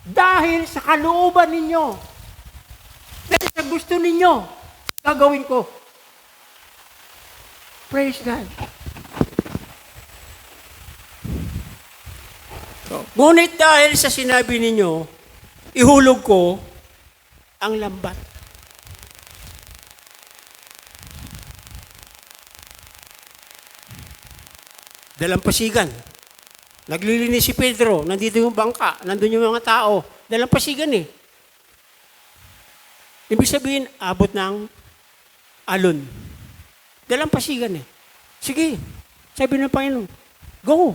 dahil sa kalooban ninyo, dahil sa gusto ninyo, gagawin ko. Praise God. Ngunit dahil sa sinabi ninyo, ihulog ko ang lambat. Dalampasigan. Naglilinis si Pedro, nandito yung bangka, nandun yung mga tao. Dalampasigan eh. Ibig sabihin, abot ng alon. Dalampasigan eh. Sige, sabi ng Panginoon, go.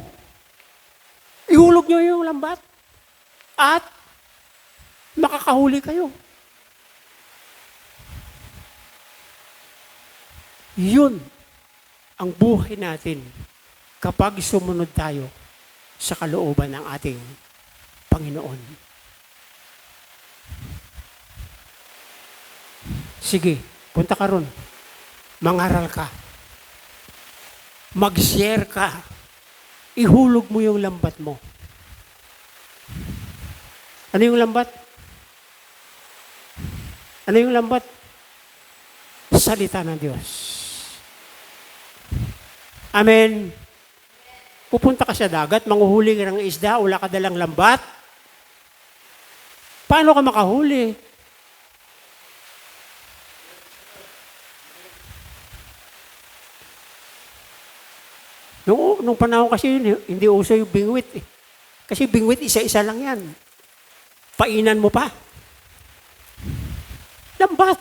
Ihulog nyo yung lambat. At makakahuli kayo. Yun ang buhay natin kapag sumunod tayo sa kalooban ng ating Panginoon. Sige, punta ka ron. Mangaral ka. Mag-share ka. Ihulog mo yung lambat mo. Ano yung lambat? Ano yung lambat? Salita ng Diyos. Amen. Pupunta ka sa dagat, manghuhuli ka ng isda, wala ka dalang lambat. Paano ka makahuli? Nung panahon kasi yun, hindi uso yung bingwit. Eh. Kasi bingwit, isa-isa lang yan. Painan mo pa. Lambat.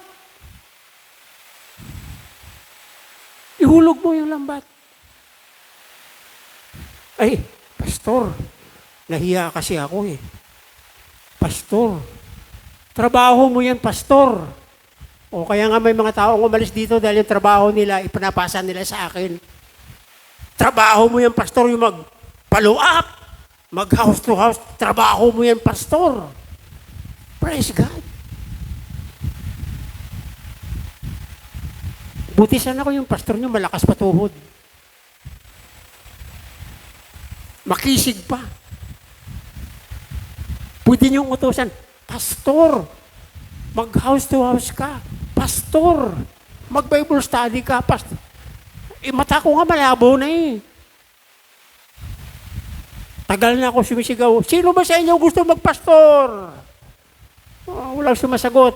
Ihulog mo yung lambat. Ay, pastor, nahiya kasi ako eh. pastor. Trabaho mo yan, pastor. O kaya nga may mga taong umalis dito dahil yung trabaho nila, ipinapasa nila sa akin. Trabaho mo yan, pastor, yung mag-follow up, mag-house to house. Trabaho mo yan, pastor. Praise God. Buti sana ko yung pastor nyo malakas patuhod. Makisig pa. Pwede niyong utusan, pastor, mag-house to house ka. Pastor, mag-Bible study ka. Pastor. Mata ko nga malabo na eh. Tagal na ako sumisigaw. Sino ba sa inyo gusto magpastor? Walang sumasagot.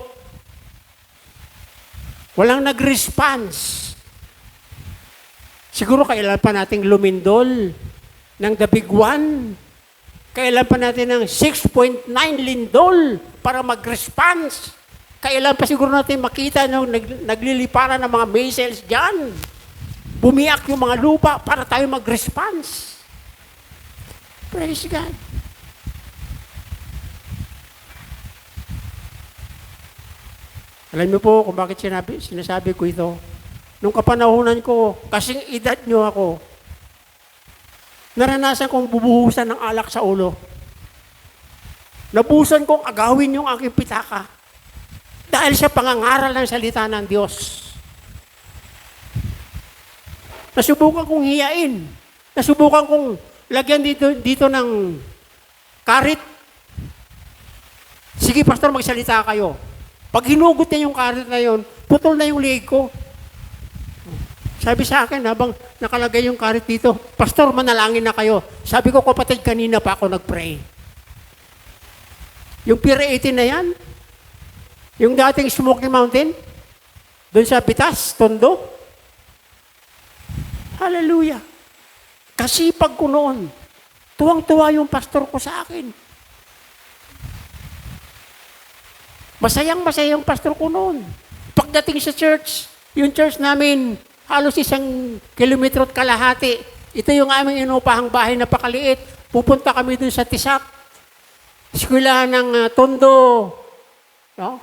Walang nag-response. Siguro kailan pa nating lumindol ng the big one. Kailan pa natin ng 6.9 lindol para mag-response. Kailan pa siguro natin makita nung nagliliparan ng mga missiles dyan. Bumiyak yung mga lupa para tayo mag-response. Praise God. Alam niyo po kung bakit sinasabi ko ito. Nung kapanahunan ko, kasing edad niyo ako, naranasan kong bubuhusan ng alak sa ulo. Nabusan kong agawin yung aking pitaka. Dahil sa pangangaral ng salita ng Diyos. Nasubukan kong hiyain. Nasubukan kong lagyan dito ng karit. Sige, pastor, magsalita kayo. Pag hinugot niya yung karit na yun, putol na yung leg ko. Sabi sa akin, habang nakalagay yung karit dito, pastor, manalangin na kayo. Sabi ko, kapatid, kanina pa ako nag-pray. Yung Pier 18 na yan, yung dating Smoky Mountain, doon sa Pitas, Tondo. Hallelujah. Kasipag ko noon. Tuwang-tuwa yung pastor ko sa akin. Masayang-masaya yung pastor ko noon. Pagdating sa church, yung church namin, halos 1 kilometro at kalahati. Ito yung aming inupahang bahay na pakaliit. Pupunta kami dun sa Tisak. Eskwelahan ng Tondo. No?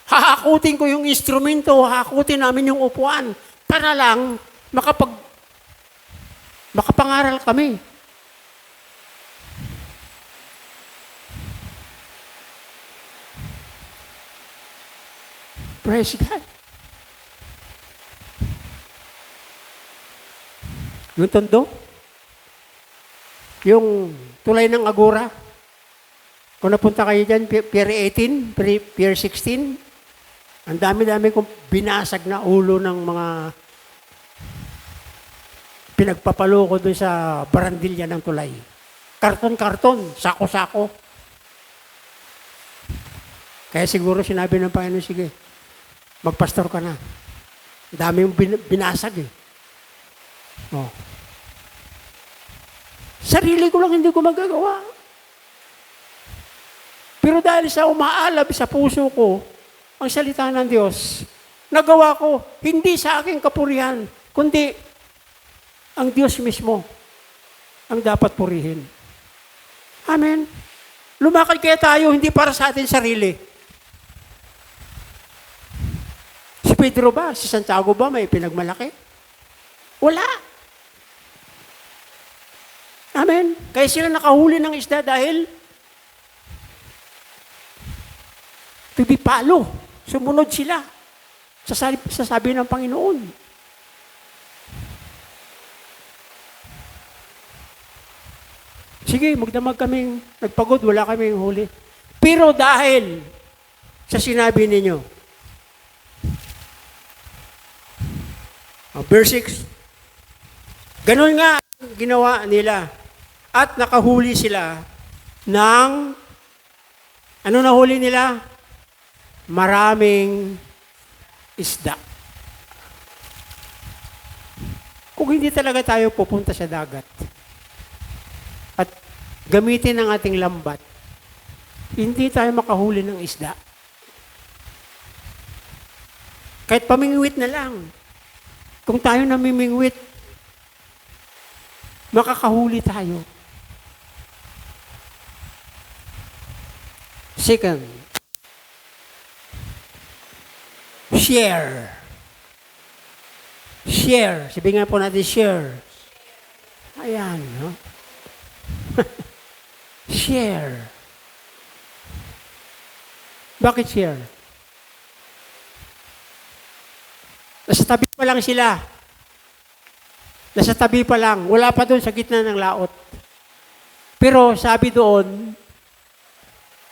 Hahakutin ko yung instrumento, hahakutin namin yung upuan para lang makapangaral kami. Praise God. Yung Tondo, yung tulay ng Agora, kung napunta kayo dyan, Pier 18, Pier 16, ang dami-dami kong binasag na ulo ng mga pinagpapalo ko doon sa barandilya ng tulay. Karton-karton, sako-sako. Kaya siguro sinabi ng Panginoon, sige, magpastor ka na. Dami yung binasag eh. Oh. Sarili ko lang hindi ko magagawa. Pero dahil sa umaalab sa puso ko, ang salita ng Diyos, nagawa ko, hindi sa aking kapurihan, kundi ang Diyos mismo ang dapat purihin. Amen. Lumakad kaya tayo, hindi para sa ating sarili. Si Pedro ba, si Santiago ba, may pinagmalaki? Wala. Amen. Kaya sila nakahuli ng isda dahil pipipalo. Sumunod sila sa sabi ng Panginoon. Sige, magdamag kaming nagpagod, wala kaming huli. Pero dahil sa sinabi ninyo, verse 6, ganun nga ginawa nila at nakahuli sila ng, ano nahuli nila? Maraming isda. Kung hindi talaga tayo pupunta sa dagat at gamitin ang ating lambat, hindi tayo makahuli ng isda. Kahit pamingwit na lang. Kung tayo namimingwit, makakahuli tayo. Second, share. Share. Sabihin nga po natin, share. Ayan, no? Share. Bakit share? Nasa tabi pa lang sila. Nasa tabi pa lang. Wala pa doon sa gitna ng laot. Pero sabi doon,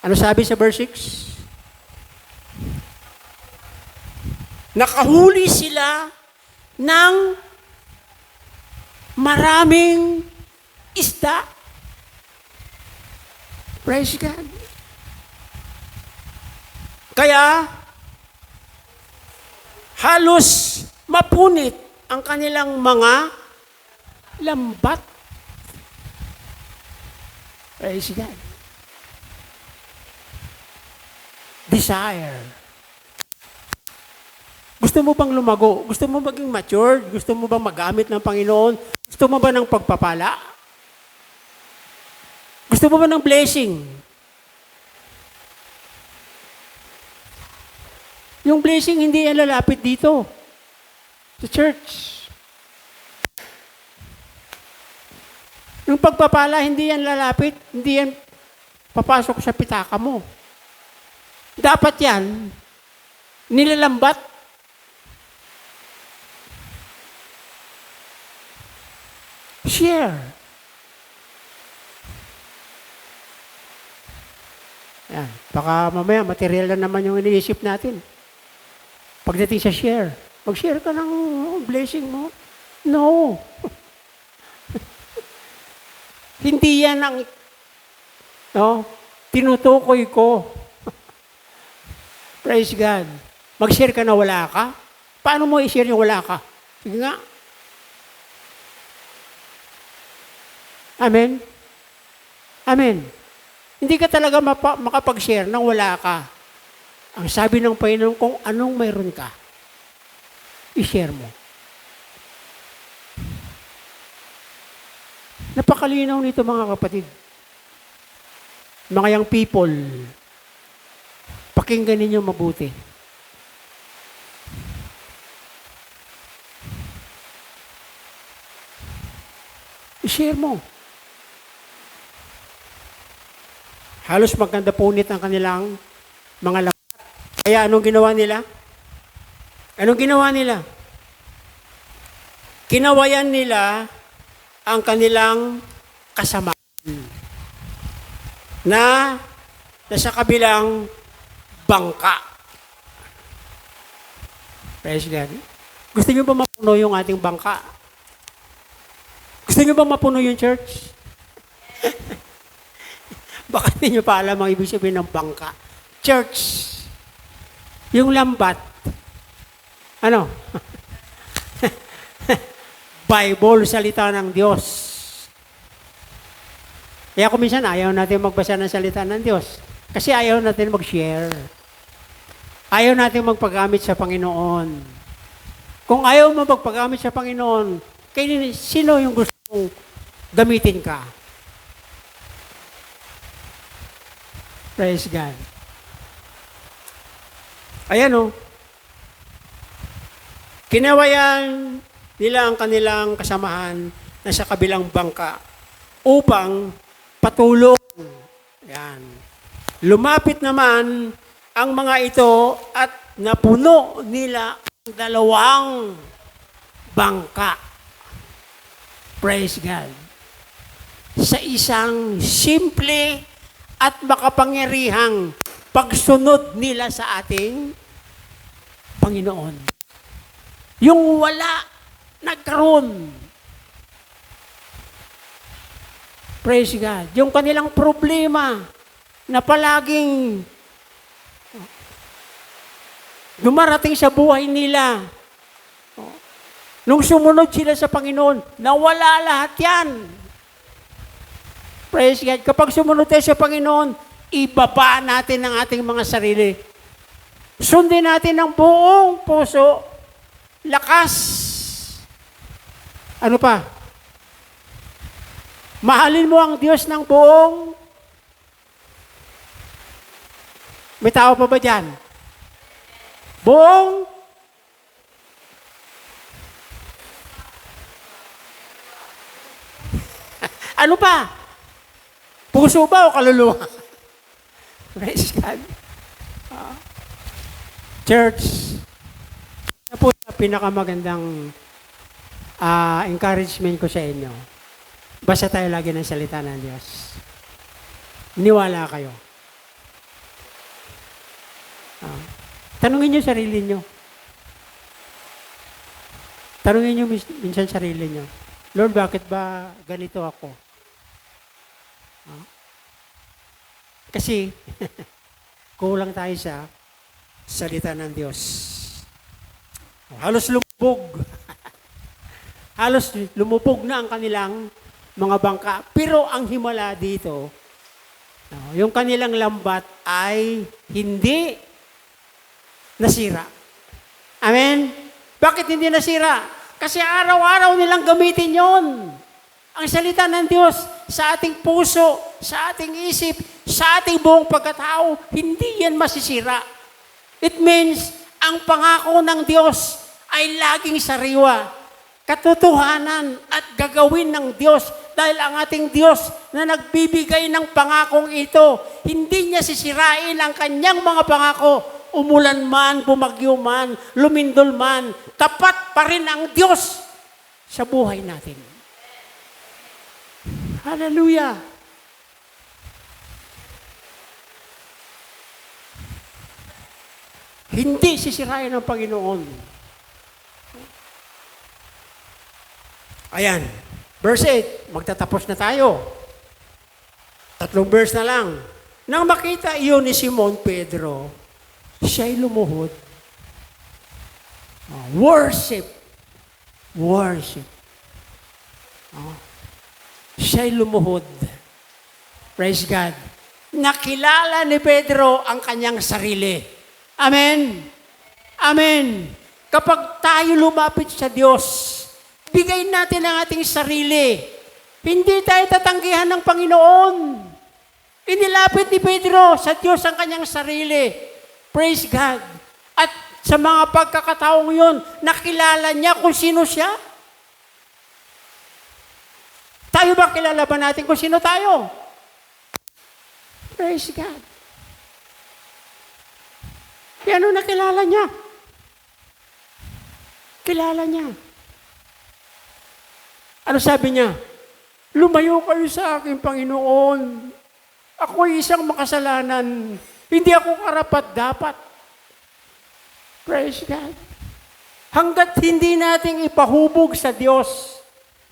ano sabi sa verse 6? Nakahuli sila ng maraming isda. Praise God. Kaya, halos mapunit ang kanilang mga lambat. Praise God. Desire. Gusto mo bang lumago? Gusto mo maging matured? Gusto mo bang magamit ng Panginoon? Gusto mo ba ng pagpapala? Gusto mo ba ng blessing? Yung blessing hindi yan lalapit dito. Sa church. Yung pagpapala hindi yan lalapit, hindi yan papasok sa pitaka mo. Dapat yan, nilalambat. Share. Yan. Baka mamaya, material na naman yung iniisip natin. Pagdating sa share, mag-share ka ng blessing mo. No. Hindi yan ang tinutukoy ko. Praise God. Mag-share ka na wala ka? Paano mo i-share yung wala ka? Sige nga. Amen? Amen. Hindi ka talaga makapag-share nang wala ka. Ang sabi ng Panginoon, kung anong mayroon ka, i-share mo. Napakalinaw nito mga kapatid. Mga young people, pakinggan ninyo mabuti. I-share mo. Halos maganda punit ang kanilang mga lambat. Kaya anong ginawa nila? Anong ginawa nila? Kinawayan nila ang kanilang kasamaan na nasa kabilang bangka. Praise God. Gusto niyo ba mapuno yung ating bangka? Gusto niyo ba mapuno yung church? Baka hindi niyo pa alam ang ibig sabihin ng bangka. Church. Yung lambat. Ano? Bible, salita ng Diyos. Kaya kung minsan ayaw natin magbasa ng salita ng Diyos. Kasi ayaw natin mag-share. Ayaw natin magpagamit sa Panginoon. Kung ayaw mo magpagamit sa Panginoon, sino yung gusto mong gamitin ka? Praise God. Ayan o. Kinawayan nila ang kanilang kasamahan na sa kabilang bangka upang patulong. Ayan. Lumapit naman ang mga ito at napuno nila ang dalawang bangka. Praise God. Sa isang simple at makapangyarihang pagsunod nila sa ating Panginoon. Yung wala, nagkaroon. Praise God. Yung kanilang problema na palaging dumarating sa buhay nila. Nung sumunod sila sa Panginoon, nawala lahat yan. Praise God. Kapag sumunod tayo sa Panginoon, ibaba natin ang ating mga sarili. Sundin natin ng buong puso, lakas. Ano pa? Mahalin mo ang Diyos ng buong May tao pa ba dyan? Buong? Ano pa? Puso ba o kaluluwa? Praise God. Church, na po sa pinakamagandang encouragement ko sa inyo. Basta tayo lagi ng salita ng Diyos. Niwala kayo. Tanungin niyo sarili niyo. Tanungin niyo minsan sarili niyo. Lord, bakit ba ganito ako? Kasi, kulang tayo sa salita ng Diyos. Halos lumubog. Halos lumubog na ang kanilang mga bangka. Pero ang himala dito, yung kanilang lambat ay hindi nasira. Amen? Bakit hindi nasira? Kasi araw-araw nilang gamitin yon. Ang salita ng Diyos sa ating puso, sa ating isip, sa ating buong pagkatao, hindi yan masisira. It means, ang pangako ng Diyos ay laging sariwa. Katotohanan at gagawin ng Diyos dahil ang ating Diyos na nagbibigay ng pangakong ito, hindi niya sisirain ang kanyang mga pangako. Umulan man, bumagyo man, lumindol man, tapat pa rin ang Diyos sa buhay natin. Hallelujah! Hindi sisirain ng Panginoon. Ayan, verse 8, magtatapos na tayo. 3 verse na lang. Nang makita iyon ni Simon Pedro, siya'y lumuhod. Worship. Worship. Siya'y lumuhod. Praise God. Nakilala ni Pedro ang kanyang sarili. Amen. Amen. Kapag tayo lumapit sa Diyos, bigay natin ang ating sarili. Hindi tayo tatanggihan ng Panginoon. Inilapit ni Pedro sa Diyos ang kanyang sarili. Praise God. At sa mga pagkakataong yun, nakilala niya kung sino siya. Tayo ba kilala ba natin kung sino tayo? Praise God. Ano nakilala niya? Kilala niya. Ano sabi niya? Lumayo kayo sa akin, Panginoon. Ako'y isang makasalanan. Hindi ako karapat-dapat. Praise God. Hanggat hindi natin ipahubog sa Diyos,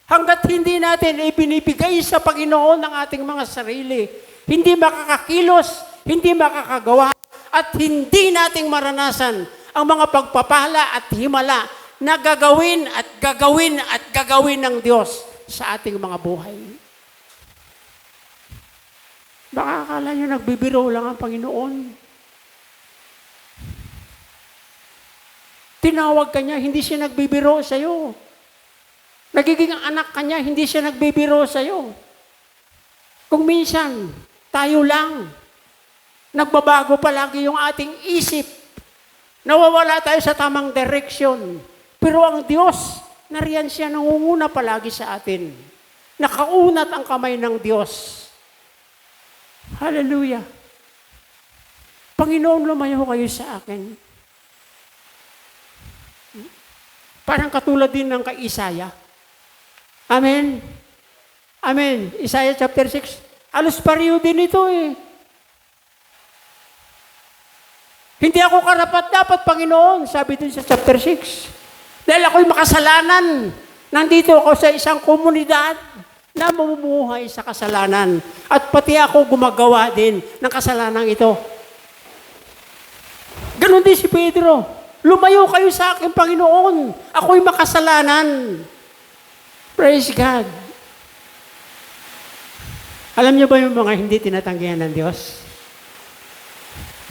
hanggat hindi natin ibinibigay sa Panginoon ang ating mga sarili, hindi makakakilos, hindi makakagawa, at hindi nating maranasan ang mga pagpapala at himala na gagawin at gagawin at gagawin ng Diyos sa ating mga buhay. Baka akala nyo nagbibiro lang ang Panginoon. Tinawag ka niya, hindi siya nagbibiro sa'yo. Nagiging anak ka niya, hindi siya nagbibiro sa'yo. Kung minsan, tayo lang, nagbabago palagi yung ating isip. Nawawala tayo sa tamang direksyon. Pero ang Diyos, nariyan siya, nangunguna palagi sa atin. Nakaunat ang kamay ng Diyos. Hallelujah. Panginoon, lumayo kayo sa akin. Parang katulad din ng kay Isaiah. Amen. Amen. Isaiah chapter 6. Alos pariyo din ito eh. Hindi ako karapat-dapat, Panginoon, sabi din sa chapter 6. Dahil ako'y makasalanan. Nandito ako sa isang komunidad na mamumuhay sa kasalanan. At pati ako gumagawa din ng kasalanan ito. Ganon din si Pedro. Lumayo kayo sa akin, Panginoon. Ako'y makasalanan. Praise God. Alam niyo ba yung mga hindi tinatanggihan ng Diyos?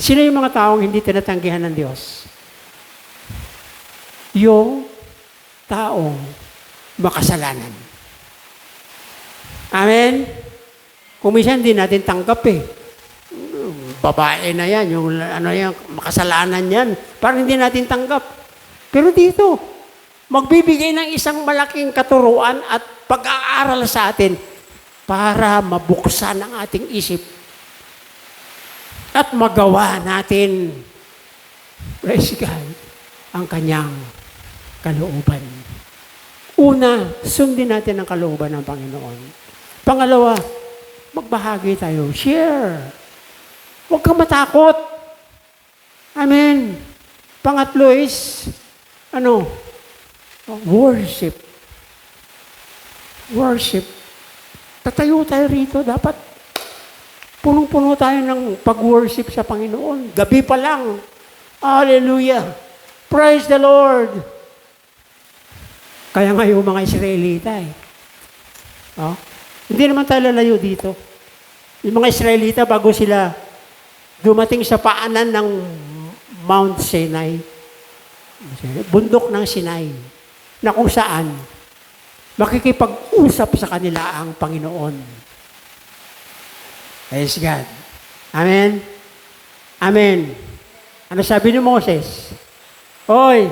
Sino yung mga taong hindi tinatanggihan ng Diyos? Yung taong makasalanan. Amen? Kung minsan hindi natin tanggap eh. babae na yan, yung makasalanan yan. Parang hindi natin tanggap. Pero dito, magbibigay ng isang malaking katuruan at pag-aaral sa atin para mabuksan ang ating isip at magawa natin, praise God, ang kanyang kalooban. Una, sundin natin ang kalooban ng Panginoon. Pangalawa, magbahagi tayo. Share. Huwag kang matakot. Amen. Pangatlo is, worship. Worship. Tatayo tayo rito. Dapat punong-puno tayo ng pag-worship sa Panginoon. Gabi pa lang. Hallelujah. Praise the Lord. Kaya nga yung mga Israelita hindi naman tayo lalayo dito. Yung mga Israelita, bago sila dumating sa paanan ng Mount Sinai, bundok ng Sinai, na kung saan makikipag-usap sa kanila ang Panginoon. Praise God. Amen? Amen. Ano sabi ni Moses? Hoy,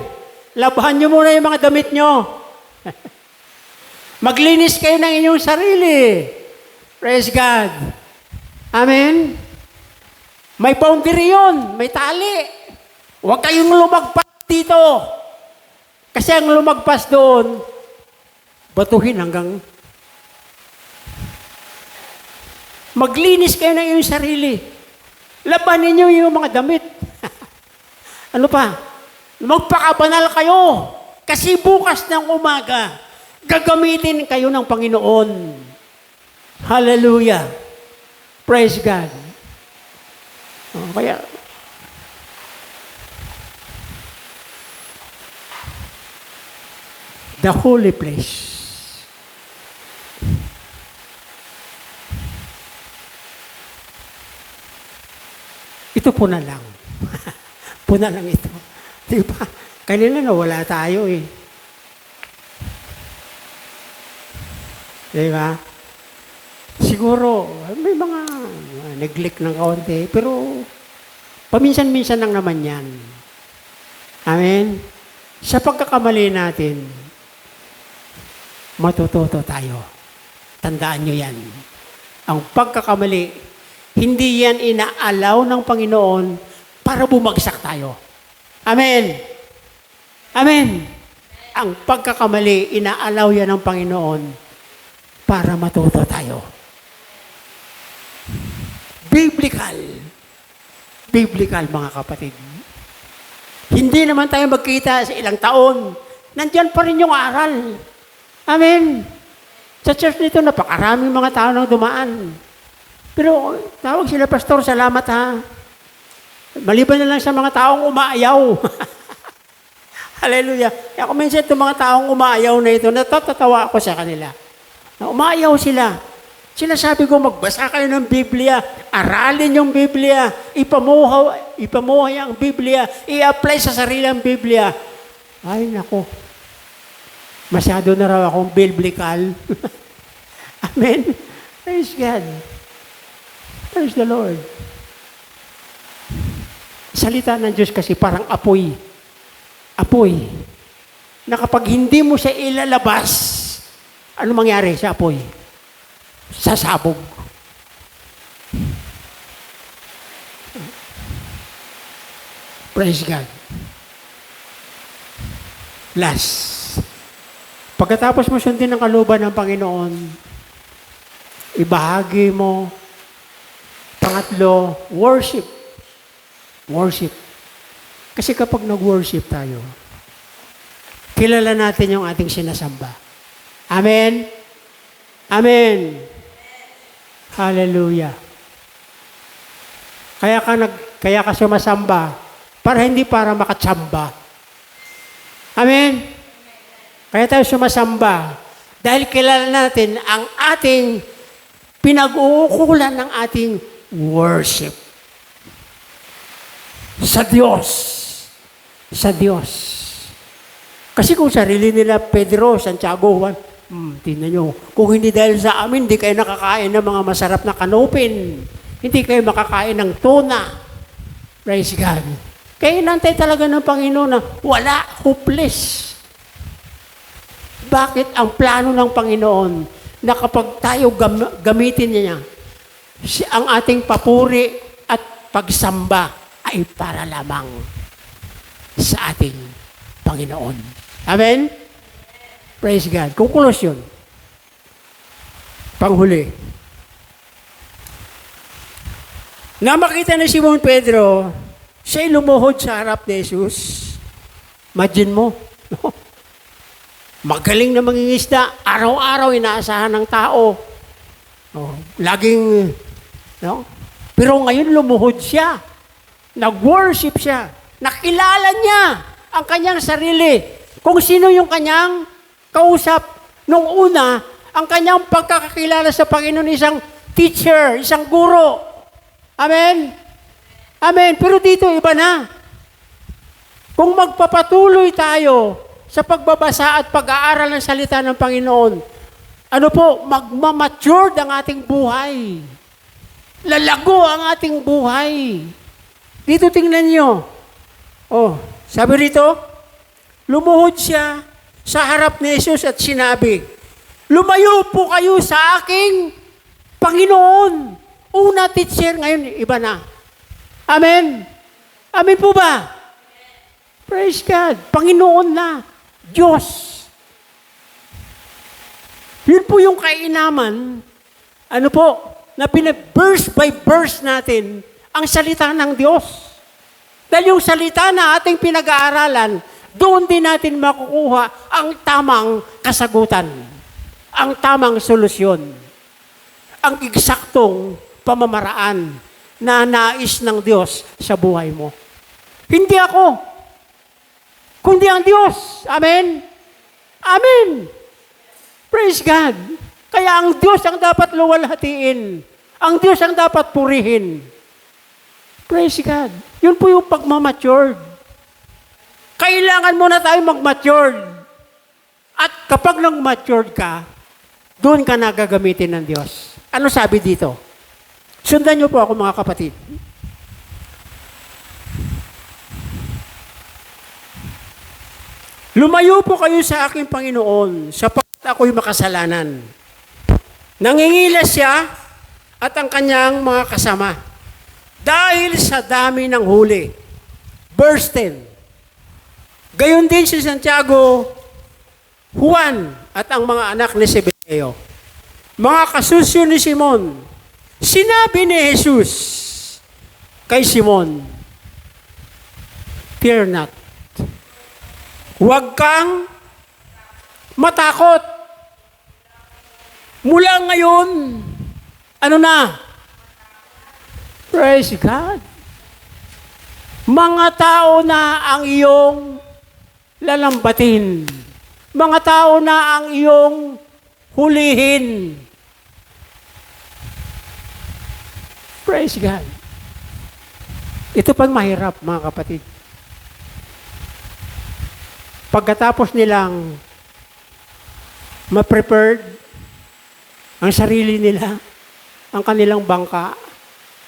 labahan nyo muna yung mga damit nyo. Maglinis kayo ng inyong sarili. Praise God. Amen? May boundary yun. May tali. Huwag kayong lumagpas dito. Kasi ang lumagpas doon, batuhin hanggang maglinis kayo ng inyong sarili. Labanin nyo yung mga damit. Ano pa? Magpakabanal kayo. Kasi bukas ng umaga, gagamitin kayo ng Panginoon. Hallelujah. Praise God. Kaya, the holy place. Ito po na lang. Po na lang ito. Di ba? Kanina na wala tayo eh. Di ba? Siguro, may mga neglect ng kaunti, pero paminsan-minsan lang naman yan. Amen? Sa pagkakamali natin, matututo tayo. Tandaan nyo yan. Ang pagkakamali, hindi yan inaalaw ng Panginoon para bumagsak tayo. Amen. Amen. Ang pagkakamali, inaalaw yan ng Panginoon para matuto tayo. Biblical. Biblical, mga kapatid. Hindi naman tayo magkita sa ilang taon. Nandyan pa rin yung aral. Amen. Sa church nito, napakaraming mga tao nang dumaan. Pero tawag sila, Pastor, salamat ha. Maliban na lang sa mga taong umaayaw. Hallelujah. Kaya kung minsan itong mga taong umaayaw na ito, natatawa ako sa kanila. Na umaayaw sila. Sinasabi ko, magbasa kayo ng Biblia, aralin yung Biblia, ipamuhay ang Biblia, i-apply sa sarili ang Biblia. Ay, nako. Masyado na raw akong biblical. Amen. Praise God. Praise the Lord. Salita ng Diyos kasi parang apoy. Apoy. Na kapag hindi mo siya ilalabas, ano mangyari sa apoy? Sasabog. Praise God. Last. Pagkatapos mo sundin ang kalooban ng Panginoon, ibahagi mo. Pangatlo, worship. Worship. Kasi kapag nag-worship tayo, kilala natin yung ating sinasamba. Amen? Amen. Hallelujah. Kaya ka sumasamba hindi para makatsamba. Amen? Kaya tayo sumasamba dahil kilala natin ang ating pinag-uukulan ng ating worship. Sa Diyos. Sa Diyos. Kasi kung sarili nila, Pedro, Santiago, Juan, tingnan nyo, kung hindi dahil sa amin, hindi kayo nakakain ng mga masarap na kanupin. Hindi kayo makakain ng tuna. Praise God. Kaya inantay talaga ng Panginoon na wala, hopeless. Bakit ang plano ng Panginoon na kapag tayo gamitin niya, ang ating papuri at pagsamba ay para lamang sa ating Panginoon. Amen? Praise God. Conclusion. Panghuli. Na makita na Simon Pedro, siya'y lumuhod sa harap ni Jesus. Imagine mo, no? Magaling na mangingisda, araw-araw inaasahan ng tao. Oh, laging, no? Pero ngayon lumuhod siya. Nag-worship siya. Nakilala niya ang kanyang sarili. Kung sino yung kanyang kausap. Nung una, ang kanyang pagkakakilala sa Panginoon, isang teacher, isang guro. Amen? Amen. Pero dito, iba na. Kung magpapatuloy tayo sa pagbabasa at pag-aaral ng salita ng Panginoon, ano po, magmamature ang ating buhay. Lalago ang ating buhay. Dito tingnan nyo. Oh, sabi rito, lumuhod siya sa harap ni Jesus at sinabi, lumayo po kayo sa aking Panginoon. Una teacher, ngayon iba na. Amen? Amen po ba? Praise God. Panginoon na. Diyos. Yun po yung kainaman, ano po, na verse by verse natin ang salita ng Diyos. Dahil yung salita na ating pinag-aaralan, doon din natin makukuha ang tamang kasagutan, ang tamang solusyon, ang eksaktong pamamaraan na nais ng Diyos sa buhay mo. Hindi ako, kundi ang Diyos. Amen? Amen. Praise God. Kaya ang Diyos ang dapat luwalhatiin. Ang Diyos ang dapat purihin. Praise God. Yun po yung pagmamatured. Kailangan muna tayo mag-matured. At kapag nag-matured ka, doon ka nagagamitin ng Diyos. Ano sabi dito? Sundan niyo po ako mga kapatid. Lumayo po kayo sa aking Panginoon sapagkat ako'y makasalanan. Nangingilas siya at ang kanyang mga kasama dahil sa dami ng huli. Verse 10. Gayon din si Santiago, Juan at ang mga anak ni Zebedeo, mga kasusyo ni Simon. Sinabi ni Jesus kay Simon, fear not. Huwag kang matakot. Mula ngayon, ano na? Praise God. Mga tao na ang iyong lalambatin. Mga tao na ang iyong hulihin. Praise God. Ito pang mahirap, mga kapatid. Pagkatapos nilang ma-prepared ang sarili nila, ang kanilang bangka,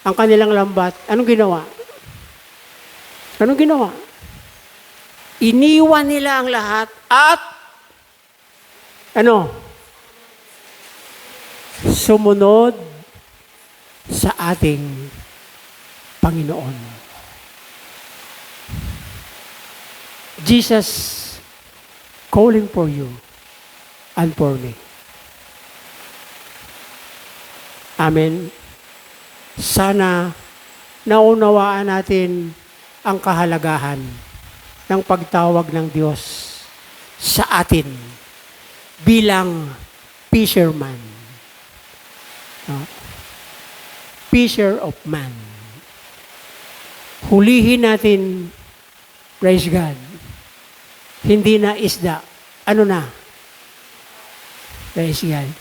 ang kanilang lambat, anong ginawa? Anong ginawa? Iniwan nila ang lahat at sumunod sa ating Panginoon. Jesus calling for you and for me. Amen. Sana naunawaan natin ang kahalagahan ng pagtawag ng Diyos sa atin bilang fisherman. Fisher of man. Hulihin natin, praise God, hindi na isda. Ano na? Praise God.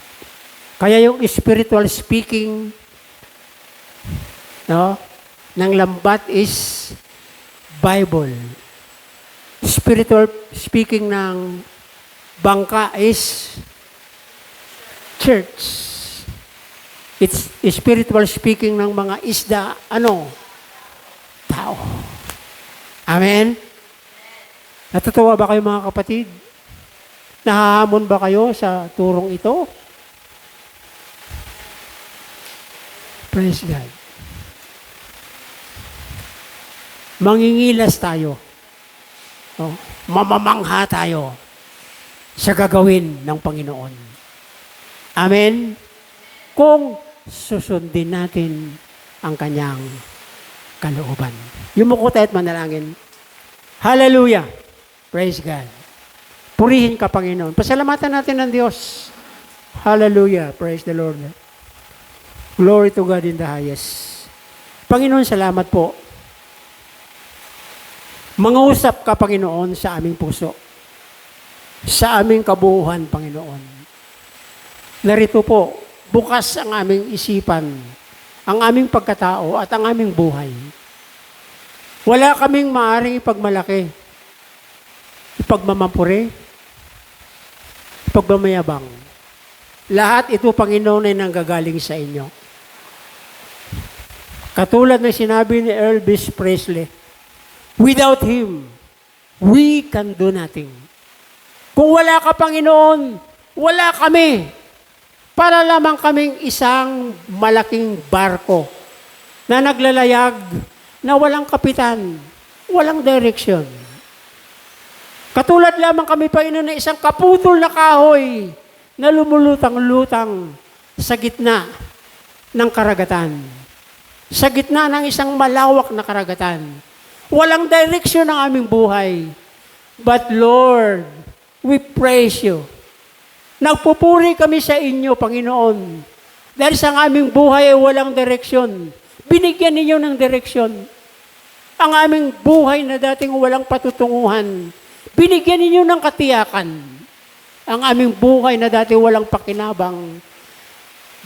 Kaya yung spiritual speaking, ng lambat is Bible. Spiritual speaking ng bangka is church. It's spiritual speaking ng mga isda, ano? Tao. Amen? Natutuwa ba kayo mga kapatid? Nahahamon ba kayo sa turong ito? Praise God. Mangingilas tayo. No? Mamamangha tayo sa gagawin ng Panginoon. Amen? Kung susundin natin ang kanyang kalooban. Yumuko tayo at manalangin. Hallelujah! Praise God. Purihin ka, Panginoon. Pasalamatan natin ng Diyos. Hallelujah! Praise the Lord. Glory to God in the highest. Panginoon, salamat po. Mangusap ka, Panginoon, sa aming puso. Sa aming kabuuhan, Panginoon. Narito po, bukas ang aming isipan, ang aming pagkatao at ang aming buhay. Wala kaming maaring ipagmalaki, ipagmamapuri, ipagmamayabang. Lahat ito, Panginoon, ay nanggagaling sa inyo. Katulad ng sinabi ni Elvis Presley, without Him, we can do nothing. Kung wala ka, Panginoon, wala kami. Para lamang kaming isang malaking barko na naglalayag, na walang kapitan, walang direksyon. Katulad lamang kami, Panginoon, na isang kaputol na kahoy na lumulutang-lutang sa gitna ng karagatan. Sa gitna ng isang malawak na karagatan. Walang direksyon ang aming buhay. But Lord, we praise you. Nagpupuri kami sa inyo, Panginoon. Dahil sa aming buhay ay walang direksyon. Binigyan ninyo ng direksyon. Ang aming buhay na dating walang patutunguhan, binigyan ninyo ng katiyakan. Ang aming buhay na dati walang pakinabang,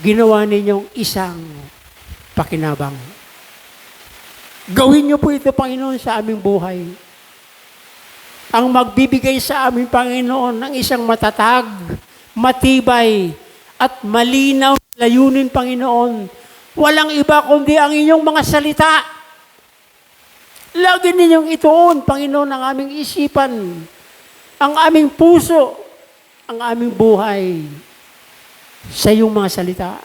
ginawa ninyong isang pakinabang. Gawin niyo po ito, Panginoon, sa aming buhay. Ang magbibigay sa aming Panginoon ng isang matatag, matibay, at malinaw na layunin, Panginoon. Walang iba kundi ang inyong mga salita. Lagi ninyong ituon, Panginoon, ang aming isipan, ang aming puso, ang aming buhay sa iyong mga salita.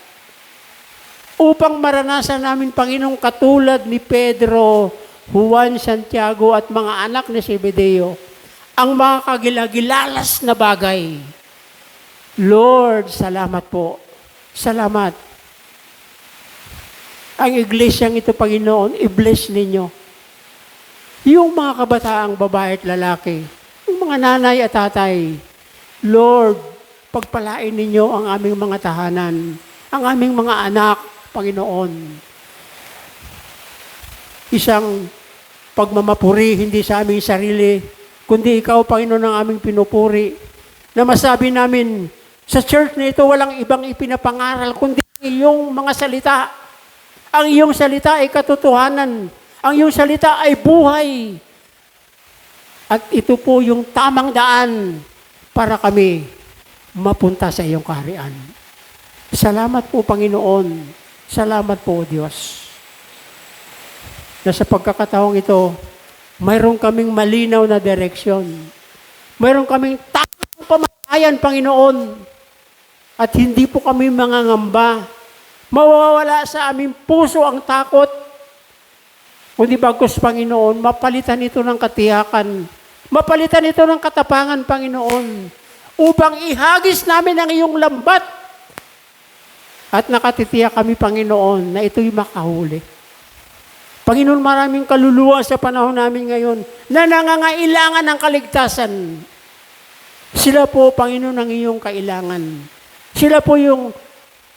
Upang maranasan namin, Panginoon, katulad ni Pedro, Juan, Santiago, at mga anak ni Zebedeo, ang mga kagilagilalas na bagay. Lord, salamat po. Salamat. Ang iglesyang ito, Panginoon, i-bless ninyo. Yung mga kabataang babae at lalaki, yung mga nanay at tatay, Lord, pagpalain ninyo ang aming mga tahanan, ang aming mga anak, Panginoon. Isang pagmamapuri, hindi sa aming sarili, kundi ikaw, Panginoon, ang aming pinupuri. Na masabi namin, sa church na ito, walang ibang ipinapangaral, kundi iyong mga salita. Ang iyong salita ay katotohanan. Ang iyong salita ay buhay. At ito po yung tamang daan para kami mapunta sa iyong kaharian. Salamat po, Panginoon. Salamat po, Diyos. Na sa pagkakataong ito, mayroon kaming malinaw na direksyon. Mayroon kaming tamang pamatayan, Panginoon. At hindi po kami mangangamba. Mawawala sa aming puso ang takot. Kundi bagkus, Panginoon, mapalitan ito ng katiyakan. Mapalitan ito ng katapangan, Panginoon. Upang ihagis namin ang iyong lambat. At nakatitiyak kami, Panginoon, na ito'y makahuli. Panginoon, maraming kaluluwa sa panahon namin ngayon na nangangailangan ng kaligtasan. Sila po, Panginoon, ang iyong kailangan. Sila po yung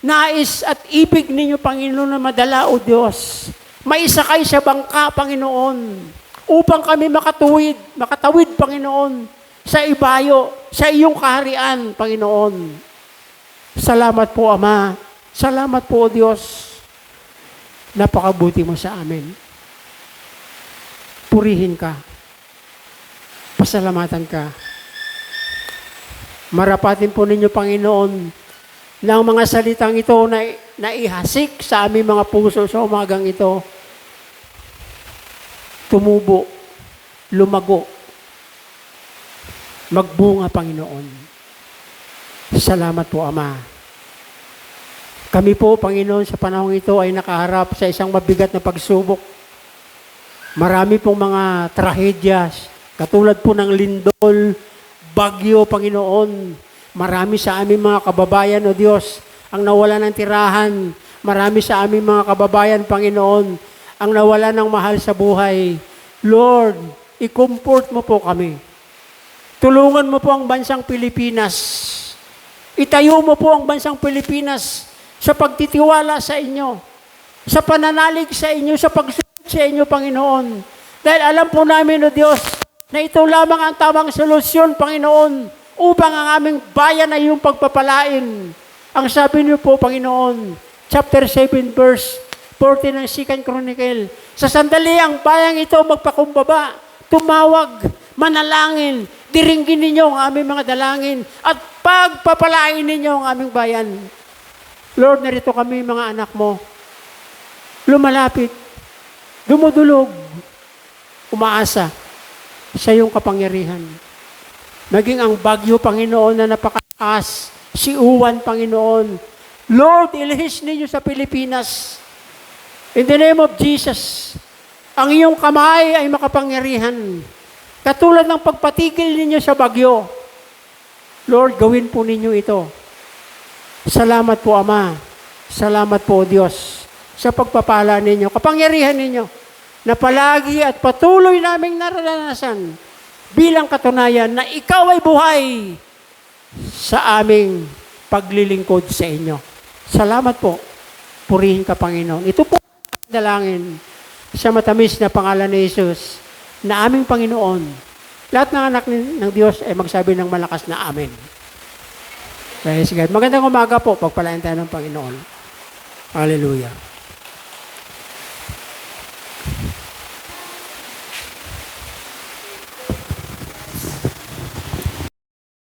nais at ibig ninyo, Panginoon, na madala, O Diyos. Maisakay sa bangka, Panginoon, upang kami makatawid, Panginoon, sa ibayo, sa iyong kaharian, Panginoon. Salamat po, Ama. Salamat po, O Diyos. Napakabuti mo sa amin. Purihin ka. Pasalamatan ka. Marapatin po ninyo, Panginoon, ng mga salitang ito na naihasik sa aming mga puso sa umagang ito, tumubo, lumago, magbunga, Panginoon. Salamat po, Ama. Kami po, Panginoon, sa panahong ito ay nakaharap sa isang mabigat na pagsubok. Marami pong mga trahedyas, katulad po ng lindol, bagyo, Panginoon. Marami sa aming mga kababayan, O Diyos, ang nawala ng tirahan. Marami sa aming mga kababayan, Panginoon, ang nawala ng mahal sa buhay. Lord, i-comfort mo po kami. Tulungan mo po ang bansang Pilipinas. Itayo mo po ang bansang Pilipinas sa pagtitiwala sa inyo, sa pananalig sa inyo, sa pagsunod sa inyo, Panginoon. Dahil alam po namin, O Diyos, na ito lamang ang tamang solusyon, Panginoon, upang ang aming bayan ay yung pagpapalain. Ang sabi niyo po, Panginoon, chapter 7, verse 14 ng 2 Chronicle, sa sandali ang bayang ito magpakumbaba, tumawag, manalangin, diringgin ninyo ang aming mga dalangin, at pagpapalain ninyo ang aming bayan. Lord, narito kami, mga anak mo, lumalapit, dumudulog, umaasa sa iyong kapangyarihan. Maging ang bagyo, Panginoon, na napakataas, si Uwan, Panginoon. Lord, ilihis ninyo sa Pilipinas. In the name of Jesus, ang iyong kamay ay makapangyarihan. Katulad ng pagpatigil ninyo sa bagyo. Lord, gawin po ninyo ito. Salamat po, Ama. Salamat po, Diyos, sa pagpapala ninyo, kapangyarihan ninyo, na palagi at patuloy naming naranasan bilang katunayan na ikaw ay buhay sa aming paglilingkod sa inyo. Salamat po. Purihin ka, Panginoon. Ito po dalangin sa matamis na pangalan ni Jesus na aming Panginoon. Lahat ng anak ng Diyos ay magsabi ng malakas na amen. Praise God. Magandang umaga po. Pagpalain tayo ng Panginoon. Hallelujah.